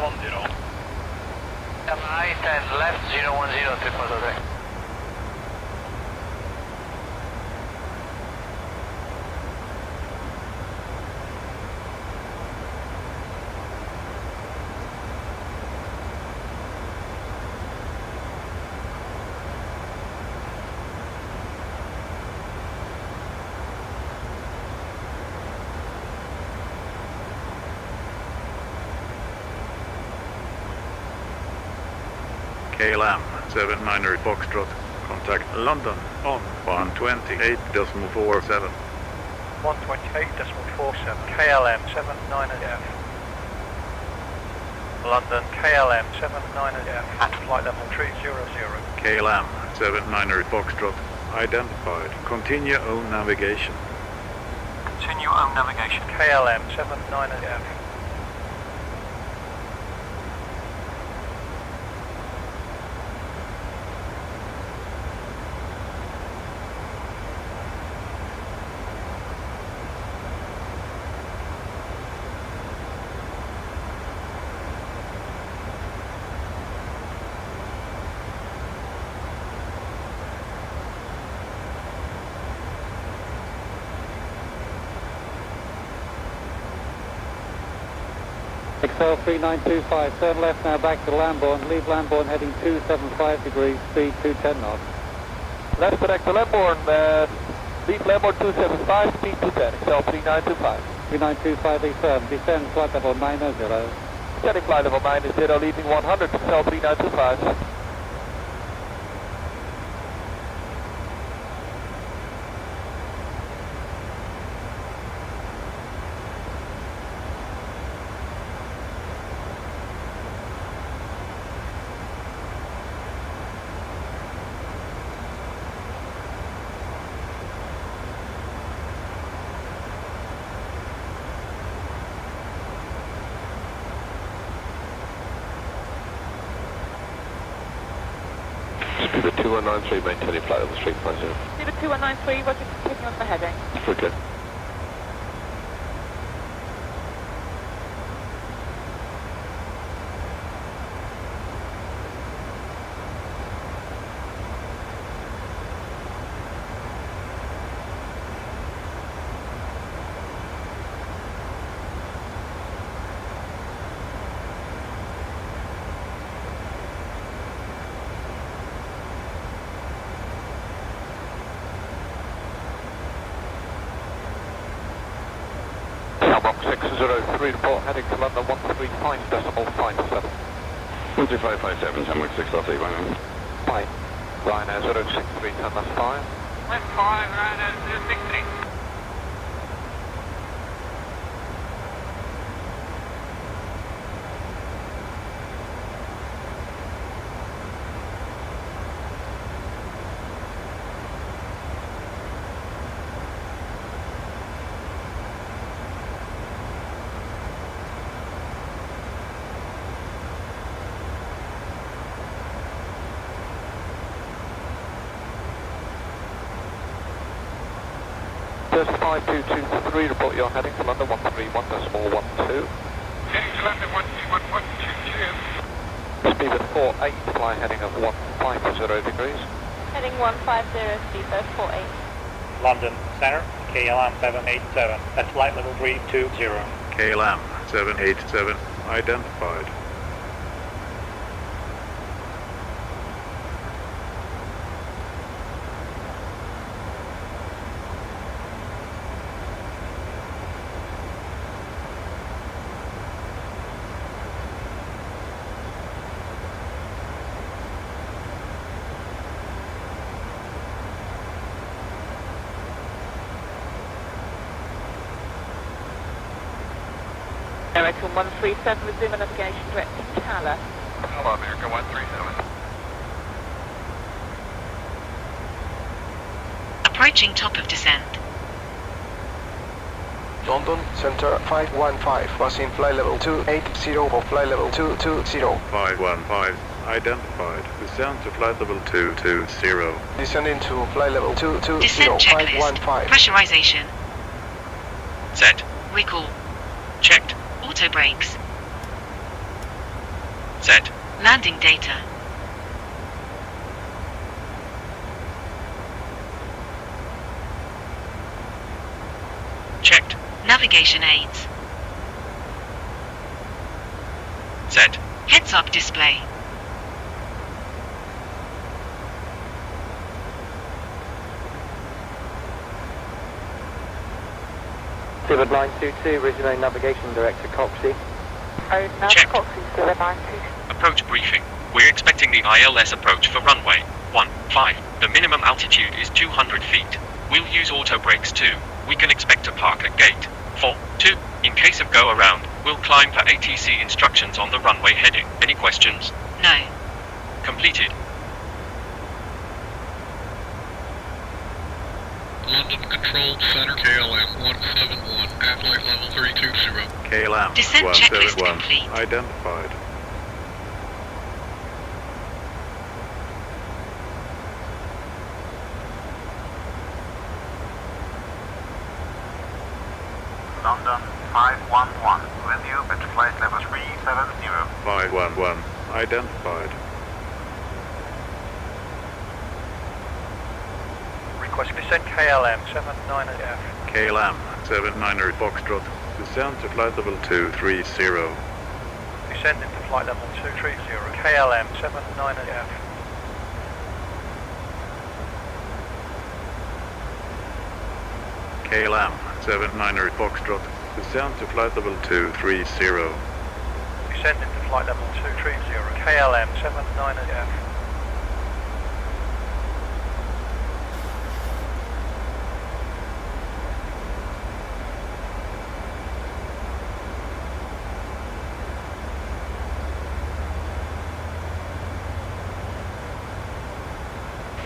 [SPEAKER 18] I stand left 010 to Contact.
[SPEAKER 5] KLM 79 Foxtrot, contact London on 128.47.
[SPEAKER 3] 128.47, KLM79F. London, KLM79F at flight level 300.
[SPEAKER 5] KLM 79 Foxtrot, identified. Continue on navigation.
[SPEAKER 3] Continue on navigation. KLM79F.
[SPEAKER 18] XL 3925, turn left now back to Lambourne, leave Lambourne heading 275 degrees, speed 210 knots.
[SPEAKER 8] Left direct to Lambourne, leave Lambourne 275, speed 210, XL 3925.
[SPEAKER 18] 3925 descend flight level 90.
[SPEAKER 8] Descending flight level 90, leaving 100, XL 3925.
[SPEAKER 6] Speed 2193, maintaining flight level 350.
[SPEAKER 1] Speed 2193, roger, taking on the heading.
[SPEAKER 6] Okay.
[SPEAKER 8] Box 603, report heading to London 135.57.
[SPEAKER 6] 13557, Hamburg 6 left, Ryanair.
[SPEAKER 8] Fine. Ryanair 063, turn left 5.
[SPEAKER 12] Left 5, Ryanair 063.
[SPEAKER 8] Just 5223, report your heading to London 131.12.
[SPEAKER 12] Heading to London 131.22.
[SPEAKER 8] Speed of 48, fly heading of 150 degrees.
[SPEAKER 1] Heading 150, speed of 48.
[SPEAKER 3] London Center, KLM 787 at flight level 320.
[SPEAKER 5] KLM 787, identified.
[SPEAKER 1] American 137, resume navigation directing Cala.
[SPEAKER 8] Hello, America 137.
[SPEAKER 11] Approaching top of descent.
[SPEAKER 8] London Center 515, passing flight level 280 or flight level 220.
[SPEAKER 5] 515, identified. Descend to flight level 220.
[SPEAKER 8] Descending to flight level 220,
[SPEAKER 11] Descent checklist.
[SPEAKER 8] 515.
[SPEAKER 11] Pressurization.
[SPEAKER 13] Set.
[SPEAKER 11] Recall.
[SPEAKER 13] Checked.
[SPEAKER 11] Auto brakes.
[SPEAKER 13] Set.
[SPEAKER 11] Landing data.
[SPEAKER 13] Checked.
[SPEAKER 11] Navigation aids.
[SPEAKER 13] Set.
[SPEAKER 11] Heads-up display.
[SPEAKER 18] Seabird line 22, Reshade Navigation Director Coxey.
[SPEAKER 13] Checked. Approach briefing. We're expecting the ILS approach for runway 15. The minimum altitude is 200 feet. We'll use auto brakes too. We can expect to park at gate 42. In case of go around, we'll climb for ATC instructions on the runway heading. Any questions?
[SPEAKER 11] No.
[SPEAKER 13] Completed.
[SPEAKER 10] London Control Center, KLM171, at flight level 320.
[SPEAKER 5] KLM
[SPEAKER 11] Descent checklist
[SPEAKER 5] 171,
[SPEAKER 11] complete.
[SPEAKER 5] identified.
[SPEAKER 20] London 511, with you at flight level 370.
[SPEAKER 5] 511, identified.
[SPEAKER 3] Request descent KLM79F.
[SPEAKER 5] KLM79 Foxtrot, descend to flight level 230.
[SPEAKER 3] Descend into flight level 230. KLM79F.
[SPEAKER 5] KLM79 Foxtrot, descend to flight level 230.
[SPEAKER 3] Descend into flight level 230. KLM79F.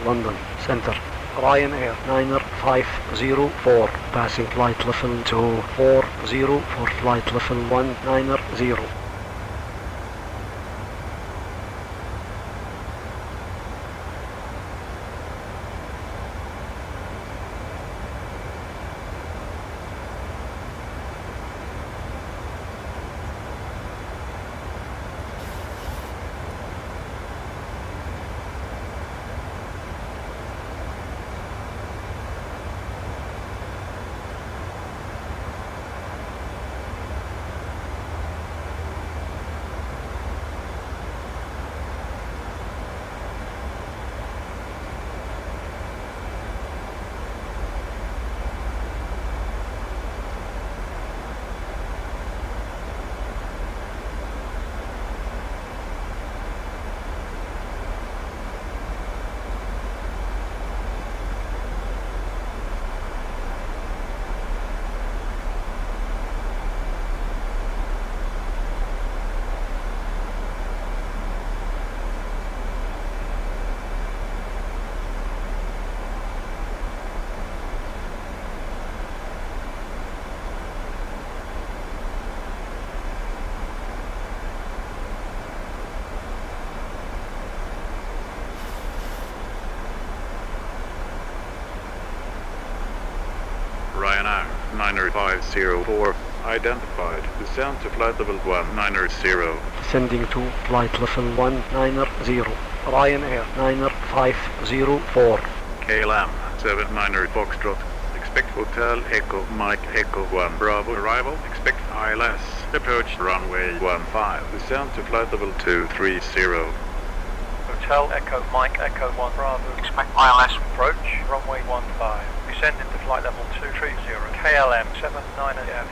[SPEAKER 14] London Center. Ryanair 9504, passing flight level 240 for flight level 190.
[SPEAKER 5] Ryanair 9504, identified. Descend to flight level 190.
[SPEAKER 14] Descending to flight level 190. Ryanair 9504.
[SPEAKER 5] KLM 79 Foxtrot, expect Hotel Echo Mike Echo 1 Bravo arrival, expect ILS, approach runway 15, descend to flight level 230.
[SPEAKER 3] Hotel Echo Mike Echo 1 Bravo. Expect ILS approach runway 15. Descend into flight level 230. KLM79F.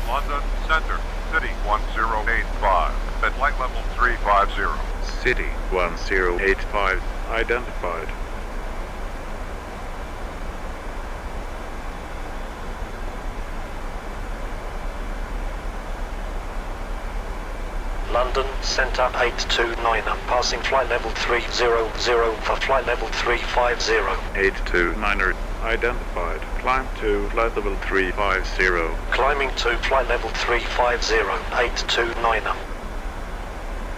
[SPEAKER 4] London Center, City 1085, at flight level 350.
[SPEAKER 5] City 1085, identified.
[SPEAKER 16] London Centre 829, passing flight level 300 for flight level 350.
[SPEAKER 5] 829er, identified. Climb to flight level 350.
[SPEAKER 16] Climbing to flight level 350, 829.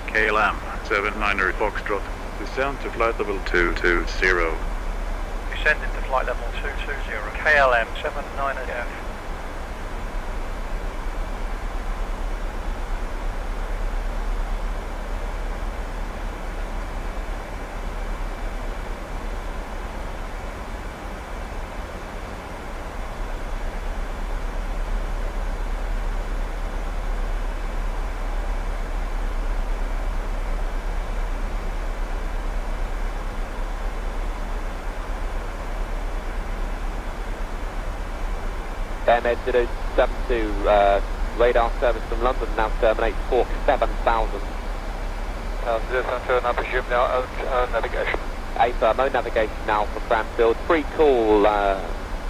[SPEAKER 5] KLM 79er Foxtrot, Descend to flight level 220.
[SPEAKER 3] Descending to flight level 220, KLM79F.
[SPEAKER 8] MS072, radar service from London now terminates 47,000.
[SPEAKER 3] 072, I presume now own navigation.
[SPEAKER 8] A firm, own navigation now for Cranfield. Free call,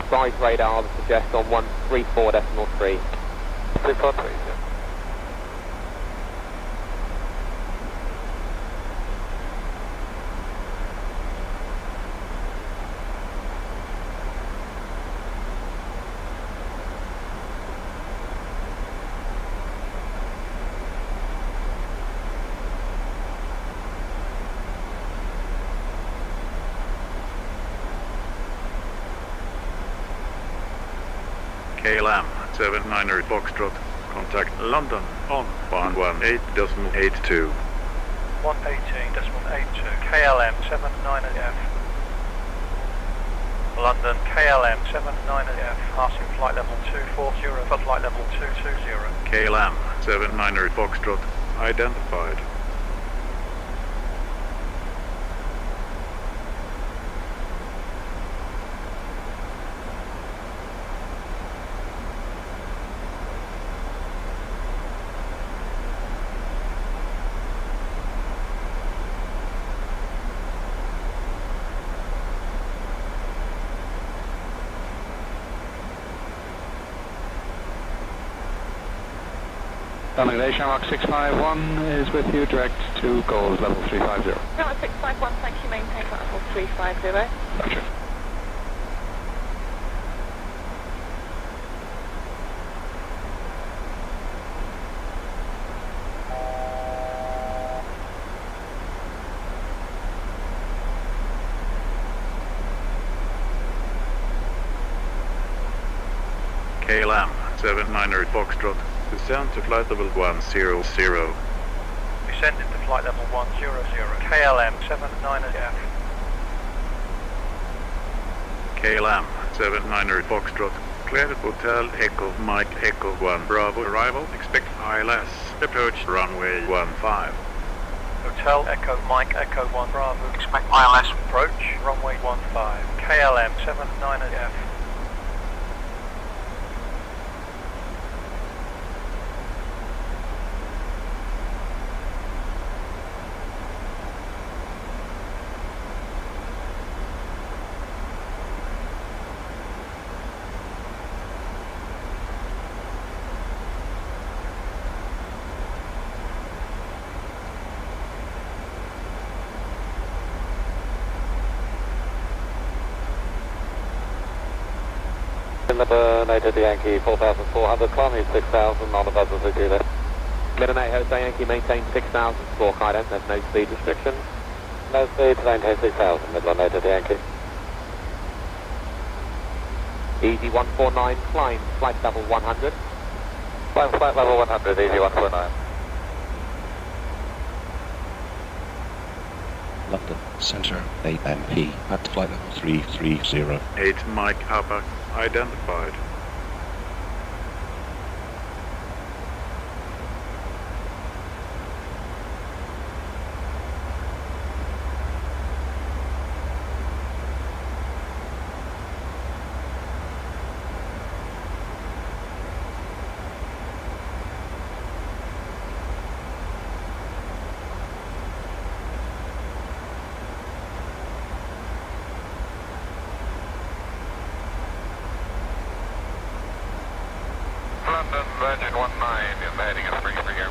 [SPEAKER 8] size radar suggests on 134.3.
[SPEAKER 3] 343, yeah.
[SPEAKER 5] KLM 79 Foxtrot, contact London on 118.82.
[SPEAKER 3] 118.82, KLM79F. London, KLM79F, passing flight level 240 for flight level 220.
[SPEAKER 5] KLM 79 Foxtrot, identified.
[SPEAKER 19] Domination Rock 651 is with you, direct to goals level 350.
[SPEAKER 1] Route 651, thank you, maintain flight level 350.
[SPEAKER 19] Roger.
[SPEAKER 5] KLM 79 Foxtrot, descend to flight level 100.
[SPEAKER 3] Descending to flight level 100, KLM79F.
[SPEAKER 5] KLM 79 Foxtrot, cleared Hotel Echo Mike Echo 1 Bravo, arrival, expect ILS, approach runway 15.
[SPEAKER 3] Hotel Echo Mike Echo 1 Bravo, expect ILS, approach runway 15, KLM79F.
[SPEAKER 8] United Yankee 4,400, climbing 6,000 on the buzzer for Juliet. Midnight Jose Yankee maintain 6,000, squawk ident, there's no speed restriction. No speed, maintain 6,000, Midland United Yankee. Easy 149, climb, flight level 100. Climb flight level 100, easy 149.
[SPEAKER 17] London, Centre, AMP, at flight level 330.
[SPEAKER 5] 8 Mike Papa, identified.
[SPEAKER 9] London, Virgin 19, the heading is 3 for you.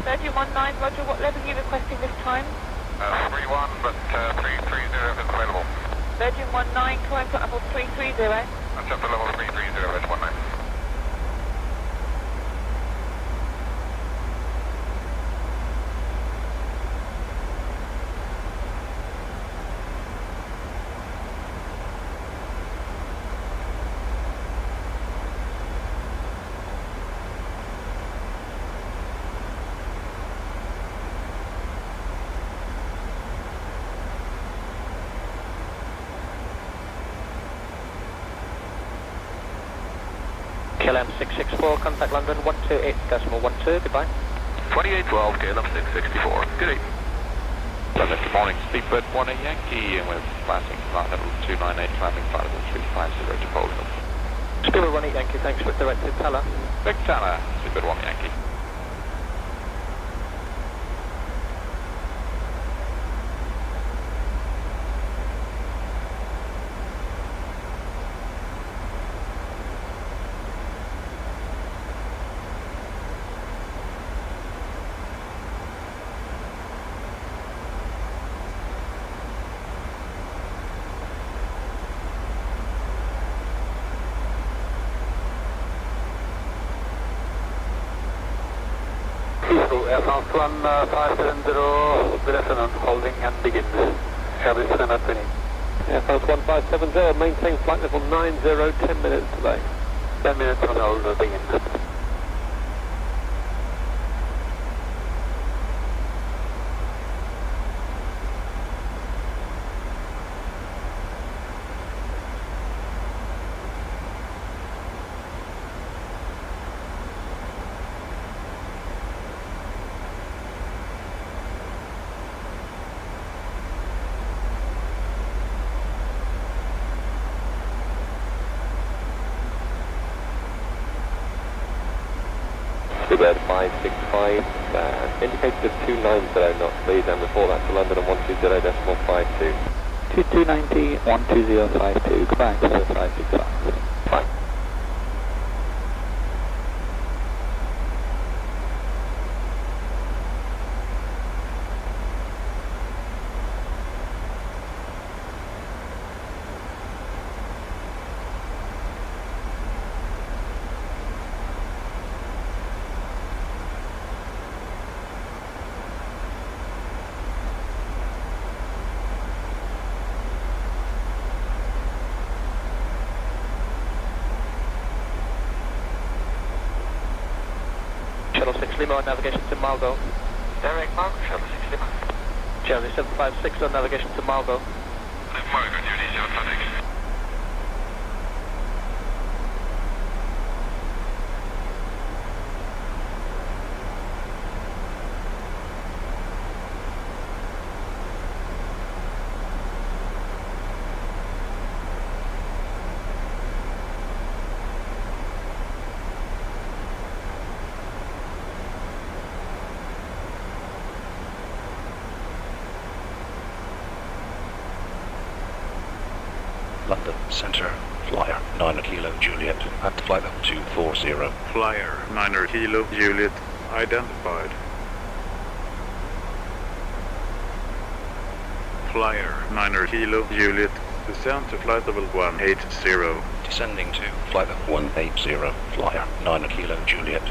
[SPEAKER 1] Virgin 19, roger, what level are you requesting this time?
[SPEAKER 9] 31, but 330 if it's available.
[SPEAKER 1] Virgin 19, climb flight level 330.
[SPEAKER 9] That's up to level 330, Virgin 19.
[SPEAKER 8] KLM664, contact London 128.12, goodbye.
[SPEAKER 6] 2812, KLM664. Good day.
[SPEAKER 15] Good morning, Speedbird 18 Yankee, and we're passing flight level 298, climbing flight level 350 to Poland.
[SPEAKER 8] Speedbird 18 Yankee, thanks for directed Teller.
[SPEAKER 15] Big Teller, Speedbird 1 Yankee.
[SPEAKER 19] Air France 1570, good afternoon, holding and begin. Airbus 720.
[SPEAKER 8] Air France 1570, maintain flight level 90, 10 minutes delay.
[SPEAKER 19] 10 minutes on hold, begin.
[SPEAKER 8] Speedbird 565, indicated of 290 knots, please, and report that to London on 120.52.
[SPEAKER 18] 2290, 12052, goodbye, 565.
[SPEAKER 8] Fine. Shuttle 6 Lima on navigation to Malgo.
[SPEAKER 3] Derek Mark, Shuttle 6 Lima.
[SPEAKER 8] Charlie 756 on navigation to Malgo.
[SPEAKER 3] Mark, on duty, 056.
[SPEAKER 17] London Centre, flyer 9 Kilo Juliet at flight level 240.
[SPEAKER 5] Flyer 9 Kilo Juliet identified. Flyer 9 Kilo Juliet, descend to flight level 180.
[SPEAKER 17] Descending to flight level 180, flyer 9 Kilo Juliet.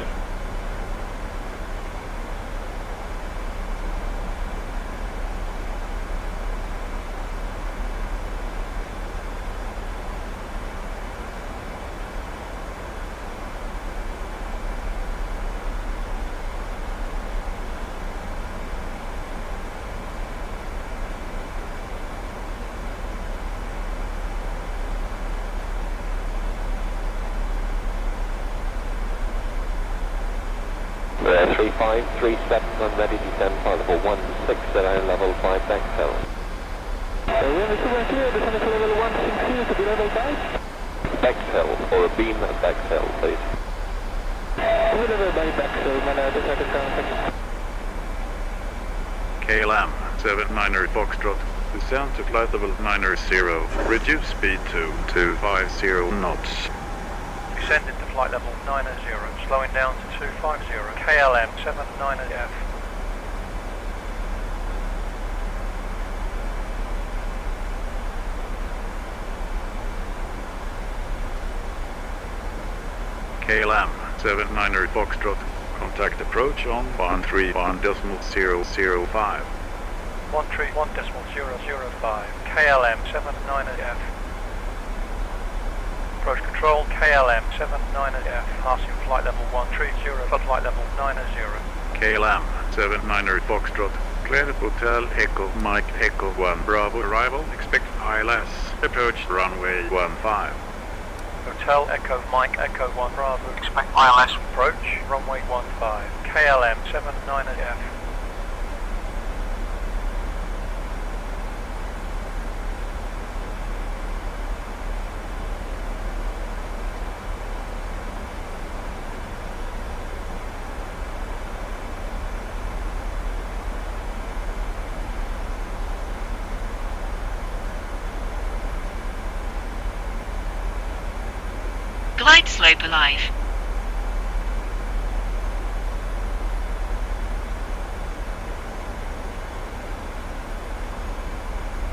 [SPEAKER 8] We're 3537 on ready to descend flight level 160, level 5 Bechtel.
[SPEAKER 18] We have a clear, descend to level 160 to be level 5.
[SPEAKER 8] Bechtel, or a beam at Bechtel, please.
[SPEAKER 18] Deliver by Bechtel, man, this I can contact.
[SPEAKER 5] KLM 79 Foxtrot, descend to flight level 90, reduce speed to 250 knots.
[SPEAKER 3] Descending to flight level 90, slowing down to 250, KLM79F.
[SPEAKER 5] KLM 79 Foxtrot, contact approach on 131.005.
[SPEAKER 3] 131.005, KLM79F. Approach control, KLM79F, passing flight level 130 for flight level 90.
[SPEAKER 5] KLM 79 Foxtrot, cleared Hotel Echo Mike Echo 1 Bravo arrival, expect ILS, approach runway 15.
[SPEAKER 3] Hotel Echo Mike Echo 1 Bravo. Expect ILS approach, runway 15, KLM79F.
[SPEAKER 11] Glide slope alive.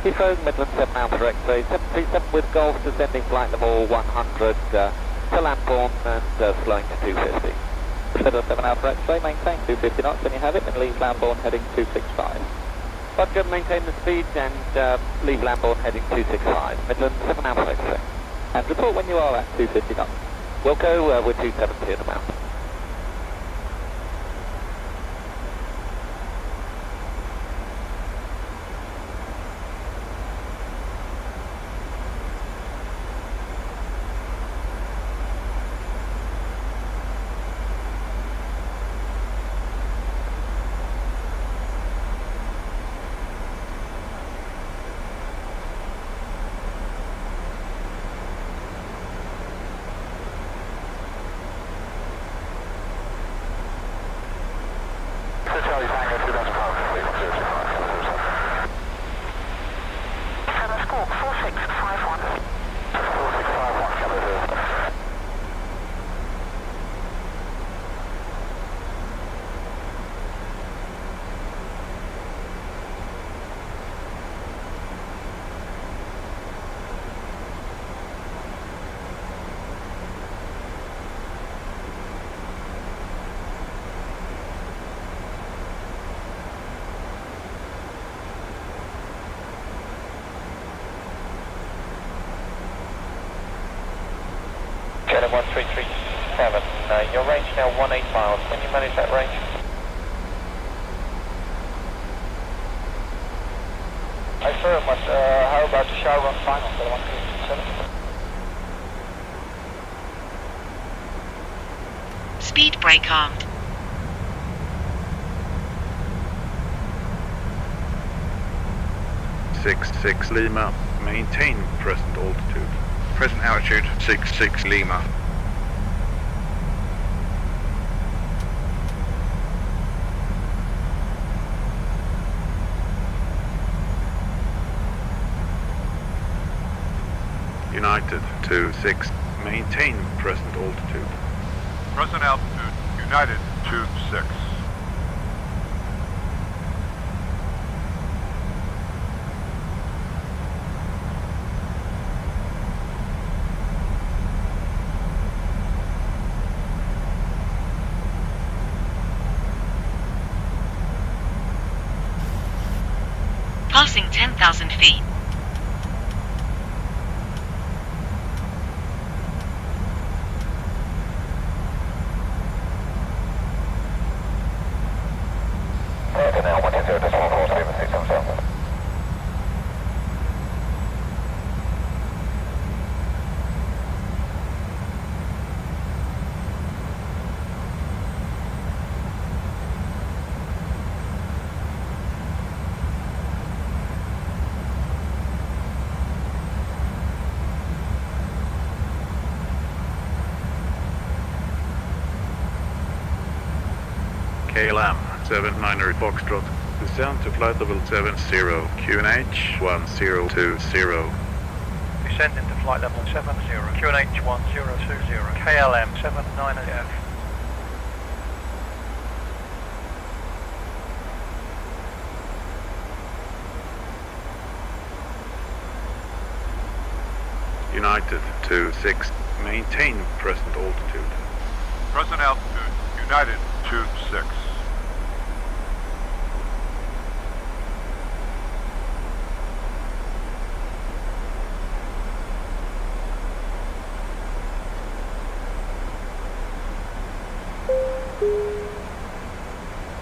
[SPEAKER 8] Heathrow, Midland 7 Alpha X-ray, 737 with Golf, descending flight level 100 to Lambourne and slowing to 250. Citadel 7 Alpha X-ray, maintain 250 knots when you have it and leave Lambourne heading 265. Roger, maintain the speed and leave Lambourne heading 265. Midland 7 Alpha X-ray. And report when you are at 250 knots. Wilco, we're 270 at the mount.
[SPEAKER 12] KLM 1337, your range now 18 miles. Can you manage that range? Affirmative, how about the shower run final for the 1337?
[SPEAKER 11] Speed brake armed.
[SPEAKER 5] Six Lima, maintain present altitude.
[SPEAKER 4] Present altitude 66 Lima.
[SPEAKER 5] United 26, maintain present altitude.
[SPEAKER 4] Present altitude, United 26.
[SPEAKER 11] Passing 10,000 feet.
[SPEAKER 12] Now 120.4, 767.
[SPEAKER 5] KLM 79 Foxtrot, descend to flight level 70, QNH 1020.
[SPEAKER 3] Descend into flight level 70, QNH 1020, KLM79F.
[SPEAKER 5] United 26, maintain present altitude.
[SPEAKER 4] Present altitude, United 26.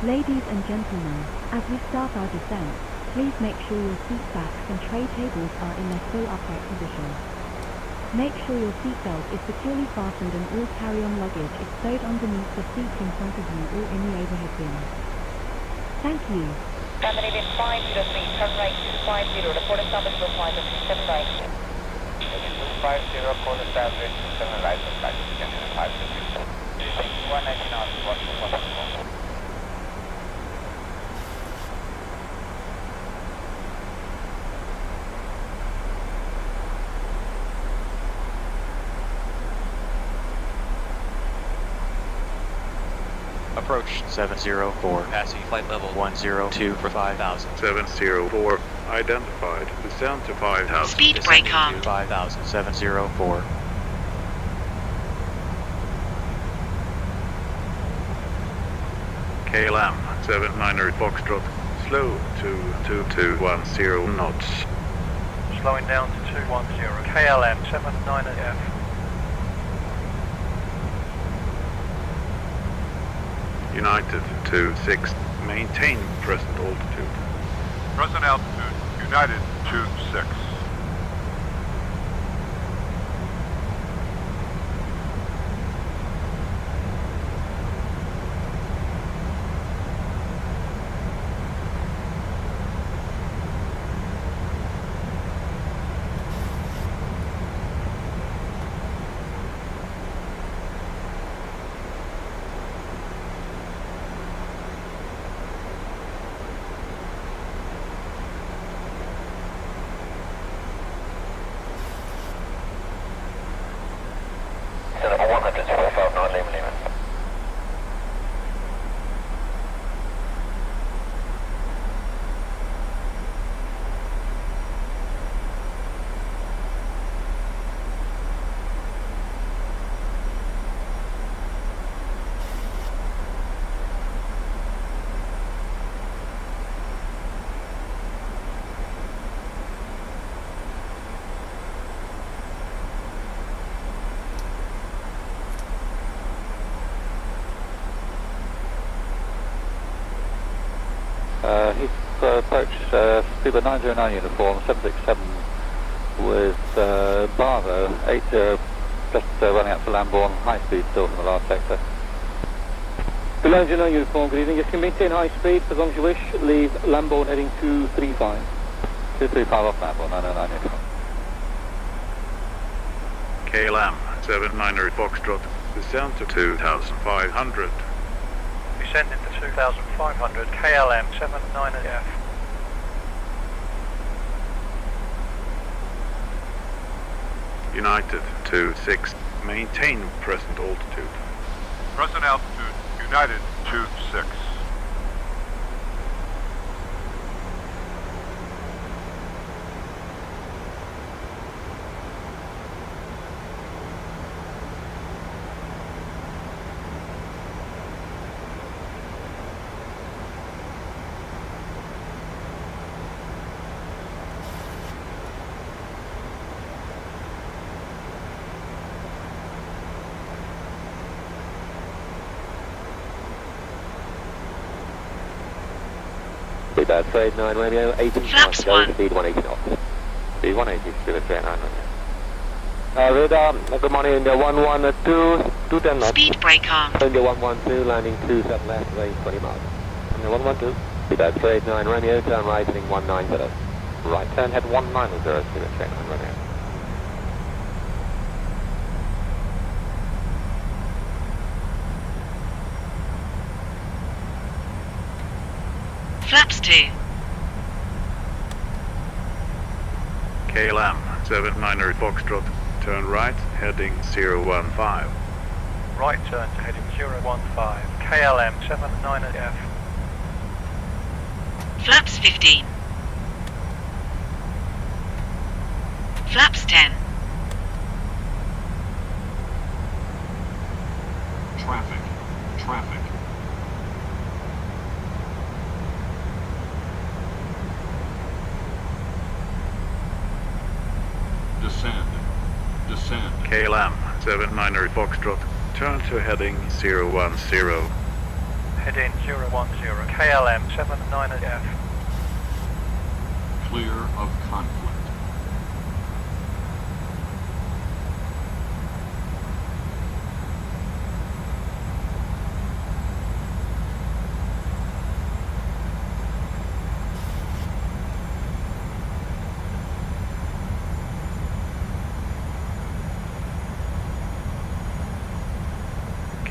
[SPEAKER 21] Ladies and gentlemen, as we start our descent, please make sure your seat backs and tray tables are in their full upright position. Make sure your seatbelt is securely fastened and all carry-on luggage is stowed underneath the seats in front of you or in the overhead bin. Thank you.
[SPEAKER 1] Germany 503, turn right 250, report established for flight of 279.
[SPEAKER 12] 250, call established, 7 right, flight 523. 119 knots, 124.
[SPEAKER 7] Approach 704, passing flight level 102 for 5,000.
[SPEAKER 5] 704, identified. Descend to 5,000.
[SPEAKER 11] Speed brake on.
[SPEAKER 7] 5,000, 704.
[SPEAKER 5] KLM 79 Foxtrot, slow to 2210 knots.
[SPEAKER 3] Slowing down to 210. KLM79F.
[SPEAKER 5] United 26, maintain present altitude.
[SPEAKER 4] Present altitude, United 26.
[SPEAKER 18] He's approached Speedbird 909 uniform, 767 with Bravo, 80, just running up to Lambourne, high speed still from the last sector.
[SPEAKER 22] 909 uniform, good evening. Just can maintain high speed as long as you wish. Leave Lambourne heading 235.
[SPEAKER 18] 235 off Lambourne, 909 uniform.
[SPEAKER 5] KLM 79 Foxtrot, descend to 2,500.
[SPEAKER 3] Descending to 2,500, KLM79F.
[SPEAKER 5] United 26, maintain present altitude.
[SPEAKER 4] Present altitude, United 26.
[SPEAKER 8] Speedbird 39 Romeo, 18
[SPEAKER 11] Flaps
[SPEAKER 8] go,
[SPEAKER 11] 1.
[SPEAKER 8] speed 180 knots. Speed 180, Speedbird 39 Romeo. Radar, good morning, India 112, 210 knots.
[SPEAKER 11] Speed brake on.
[SPEAKER 8] India 112, landing 27 left, range 20 miles. India 112. Speedbird 39 Romeo, turn right, heading 190. Right turn, head 190, Speedbird 39 Romeo.
[SPEAKER 11] Flaps 2.
[SPEAKER 5] KLM 79 Foxtrot, turn right, heading 015.
[SPEAKER 3] Right turn to heading 015, KLM79F.
[SPEAKER 11] Flaps 15. Flaps 10.
[SPEAKER 10] Traffic. Traffic. Descend. Descend.
[SPEAKER 5] KLM 79 Foxtrot, turn to heading 010.
[SPEAKER 3] Heading 010, KLM79F.
[SPEAKER 10] Clear of conflict.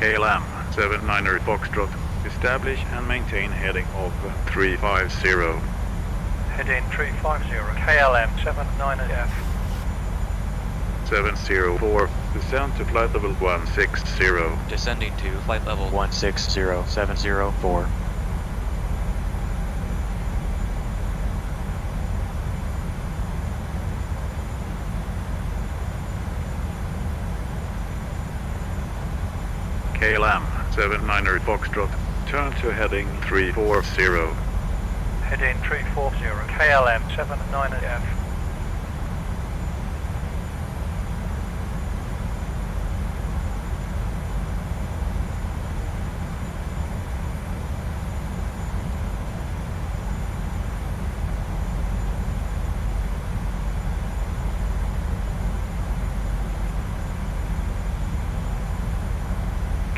[SPEAKER 5] KLM 79 Foxtrot, establish and maintain heading of 350.
[SPEAKER 3] Heading 350, KLM79F.
[SPEAKER 5] 704, descend to flight level 160.
[SPEAKER 7] Descending to flight level 160, 704.
[SPEAKER 5] KLM 79 Foxtrot, turn to heading 340.
[SPEAKER 3] Heading 340, KLM79F.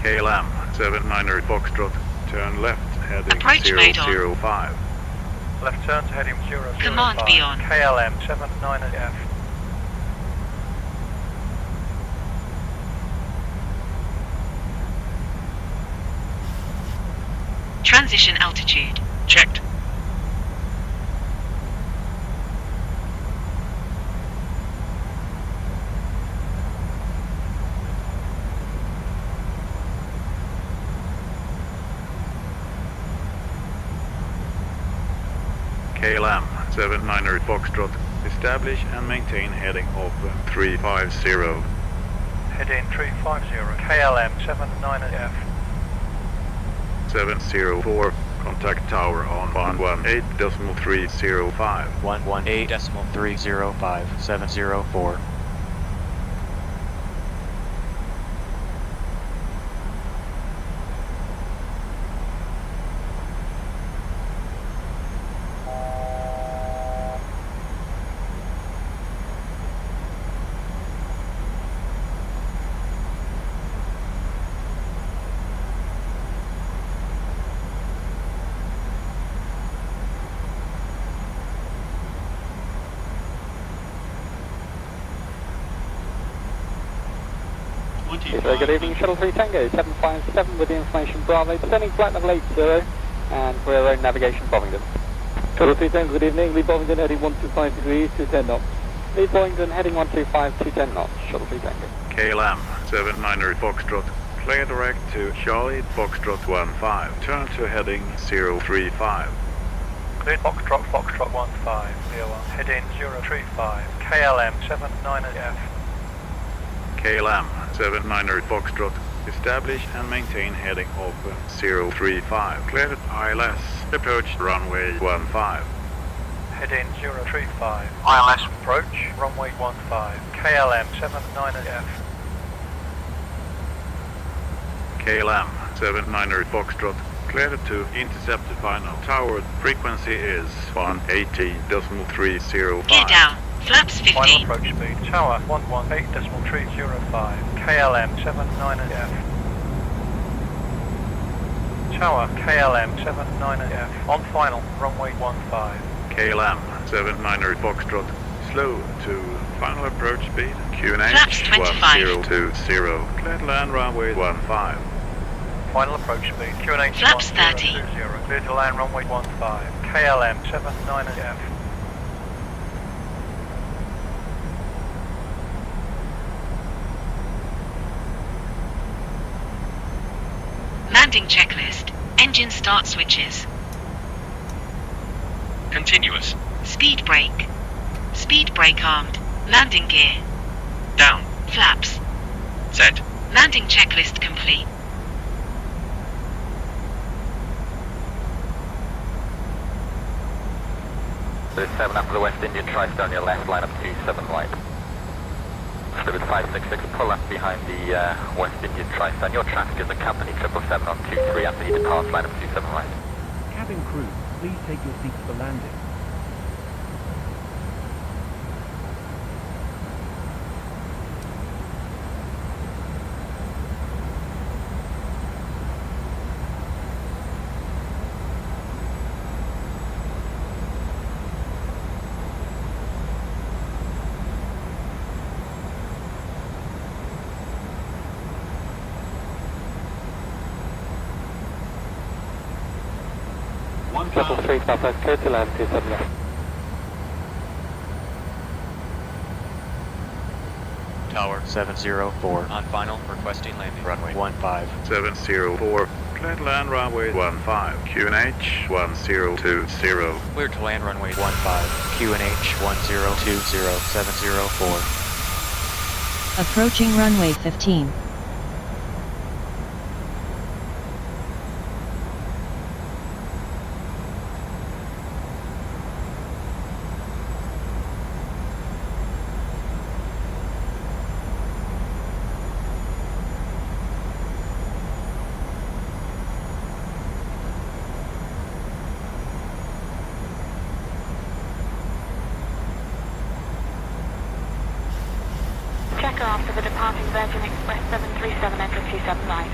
[SPEAKER 5] KLM 79 Foxtrot, turn left heading
[SPEAKER 11] Approach mode on.
[SPEAKER 5] 005.
[SPEAKER 3] Left turn to heading 005.
[SPEAKER 11] Command be on.
[SPEAKER 3] KLM79F.
[SPEAKER 11] Transition altitude. Checked.
[SPEAKER 5] KLM 79 Foxtrot, establish and maintain heading of 350.
[SPEAKER 3] Heading 350, KLM79F.
[SPEAKER 5] 704, contact tower on 118.305.
[SPEAKER 7] 118.305, 704.
[SPEAKER 22] Very good evening, Shuttle 3 Tango 757 with the information Bravo, descending flight level 80 and for our own navigation Bovington. Shuttle 3 Tango, good evening, lead Bovington heading 125 degrees, 210 knots. Lead Bovington heading 125, 210 knots, Shuttle 3 Tango.
[SPEAKER 5] KLM 79 Foxtrot, clear direct to Charlie Foxtrot 15, turn to heading 035.
[SPEAKER 3] Cleared Foxtrot 15, clear one. Heading 035, KLM79F.
[SPEAKER 5] KLM 79 Foxtrot, establish and maintain heading of 035. Cleared at ILS, approach runway 15.
[SPEAKER 3] Heading 035, ILS approach, runway 15, KLM79F.
[SPEAKER 5] KLM 79 Foxtrot, cleared to intercept the final tower. Frequency is 180.305.
[SPEAKER 11] Gear down. Flaps 15.
[SPEAKER 3] Final approach speed, tower 118.305, KLM79F. Tower KLM79F, on final, runway 15.
[SPEAKER 5] KLM 79 Foxtrot, slow to final approach speed,
[SPEAKER 11] Flaps
[SPEAKER 5] QNH
[SPEAKER 11] 25.
[SPEAKER 5] 1020, cleared land runway 15.
[SPEAKER 3] Final approach speed, QNH
[SPEAKER 11] Flaps
[SPEAKER 3] 1020,
[SPEAKER 11] 30.
[SPEAKER 3] cleared to land runway 15, KLM79F.
[SPEAKER 11] Landing checklist. Engine start switches.
[SPEAKER 12] Continuous.
[SPEAKER 11] Speed brake. Speed brake armed. Landing gear.
[SPEAKER 12] Down.
[SPEAKER 11] Flaps.
[SPEAKER 12] Set.
[SPEAKER 11] Landing checklist complete.
[SPEAKER 8] There's 7 up to the West Indian Tri-Star on your left, line up 27 right. Fluid 566, pull left behind the West Indian Tri-Star. Your traffic is a company 777 on 23 after you depart, line up 27 right.
[SPEAKER 2] Cabin crew, please take your seats for landing.
[SPEAKER 22] Level 3 Papa, clear to land 27 left.
[SPEAKER 7] Tower 704 on final, requesting landing runway 15.
[SPEAKER 5] 704, clear to land runway 15, QNH 1020.
[SPEAKER 7] Clear to land runway 15, QNH 1020, 704.
[SPEAKER 21] Approaching runway 15.
[SPEAKER 1] Checker after the departing Virgin Express 737 enter 27 right.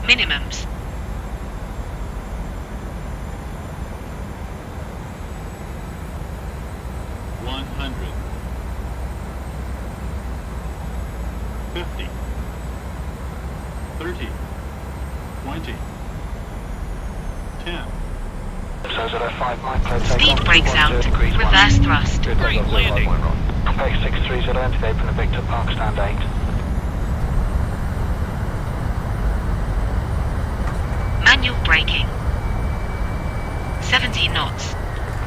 [SPEAKER 11] Minimums. Speed brakes out. Reverse thrust.
[SPEAKER 16] Great landing. Contact 630 enter open to Victor Park stand 8.
[SPEAKER 11] Manual braking. 70 knots.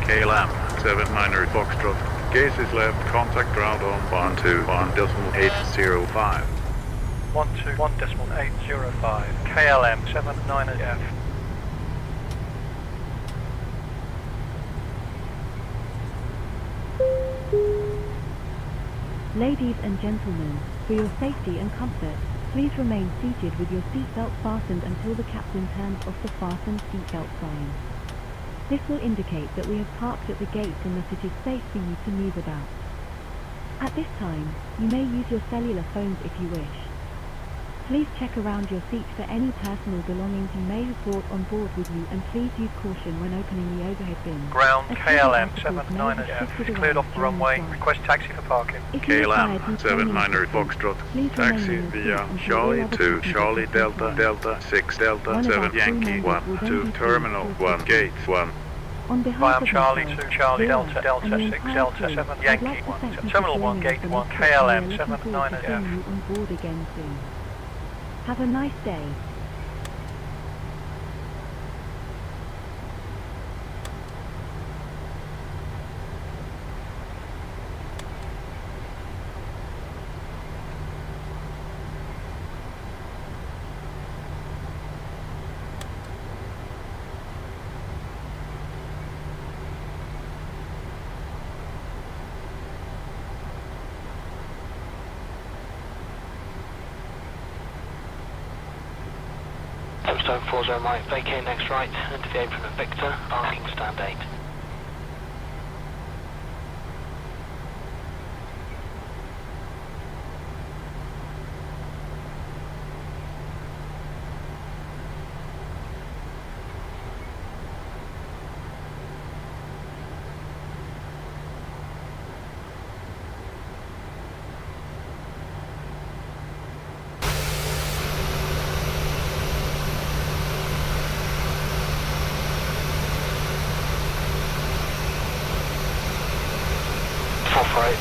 [SPEAKER 5] KLM 79 Foxtrot, gaze is left, contact ground on 121.805.
[SPEAKER 3] 121.805, KLM79F.
[SPEAKER 21] Ladies and gentlemen, for your safety and comfort, please remain seated with your seatbelt fastened until the captain turns off the fasten seatbelt sign. This will indicate that we have parked at the gates and that it is safe for you to move about. At this time, you may use your cellular phones if you wish. Please check around your seat for any personal belongings you may have brought on board with you, and please use caution when opening the overhead bin.
[SPEAKER 3] Ground KLM79F cleared off the runway. Request taxi for parking.
[SPEAKER 5] KLM 79 Foxtrot, taxi via Charlie to Charlie Delta Delta 6 Delta 7 Yankee 1 to Terminal 1 Gate 1.
[SPEAKER 21] On behalf of
[SPEAKER 3] Charlie
[SPEAKER 21] myself,
[SPEAKER 3] 2 Charlie
[SPEAKER 21] Bill,
[SPEAKER 3] Delta Delta
[SPEAKER 21] and the
[SPEAKER 3] 6
[SPEAKER 21] entire
[SPEAKER 3] Delta
[SPEAKER 21] crew,
[SPEAKER 3] 7
[SPEAKER 21] I'd
[SPEAKER 3] Yankee
[SPEAKER 21] like to
[SPEAKER 3] 1
[SPEAKER 21] thank
[SPEAKER 3] to
[SPEAKER 21] you
[SPEAKER 3] Terminal
[SPEAKER 21] for
[SPEAKER 3] 1
[SPEAKER 21] joining
[SPEAKER 3] Gate
[SPEAKER 21] us
[SPEAKER 3] 1
[SPEAKER 21] and we are looking forward to seeing
[SPEAKER 3] KLM79F.
[SPEAKER 21] you on board again soon. Have a nice day.
[SPEAKER 16] Stone 40 right, vacate next right, enter the apron of Victor, parking stand 8.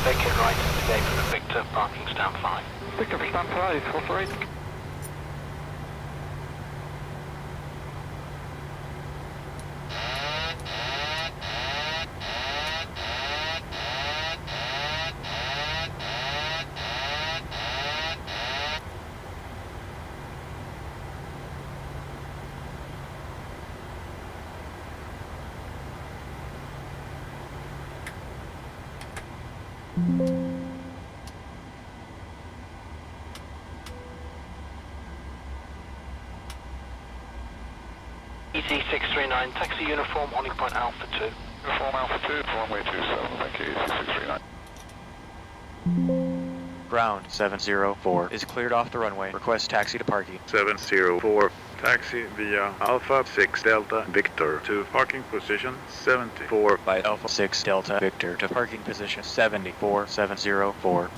[SPEAKER 16] Vacate right, enter the apron of Victor, parking stand 5.
[SPEAKER 22] Victor for stand 5, 448.
[SPEAKER 16] EC639, taxi uniform, on point Alpha 2.
[SPEAKER 15] Uniform Alpha 2, runway 27, thank you, EC639.
[SPEAKER 7] Ground 704 is cleared off the runway. Request taxi to parking.
[SPEAKER 5] 704, Taxi via Alpha 6 Delta Victor to parking position 74
[SPEAKER 7] by Alpha 6 Delta Victor to parking position 74704.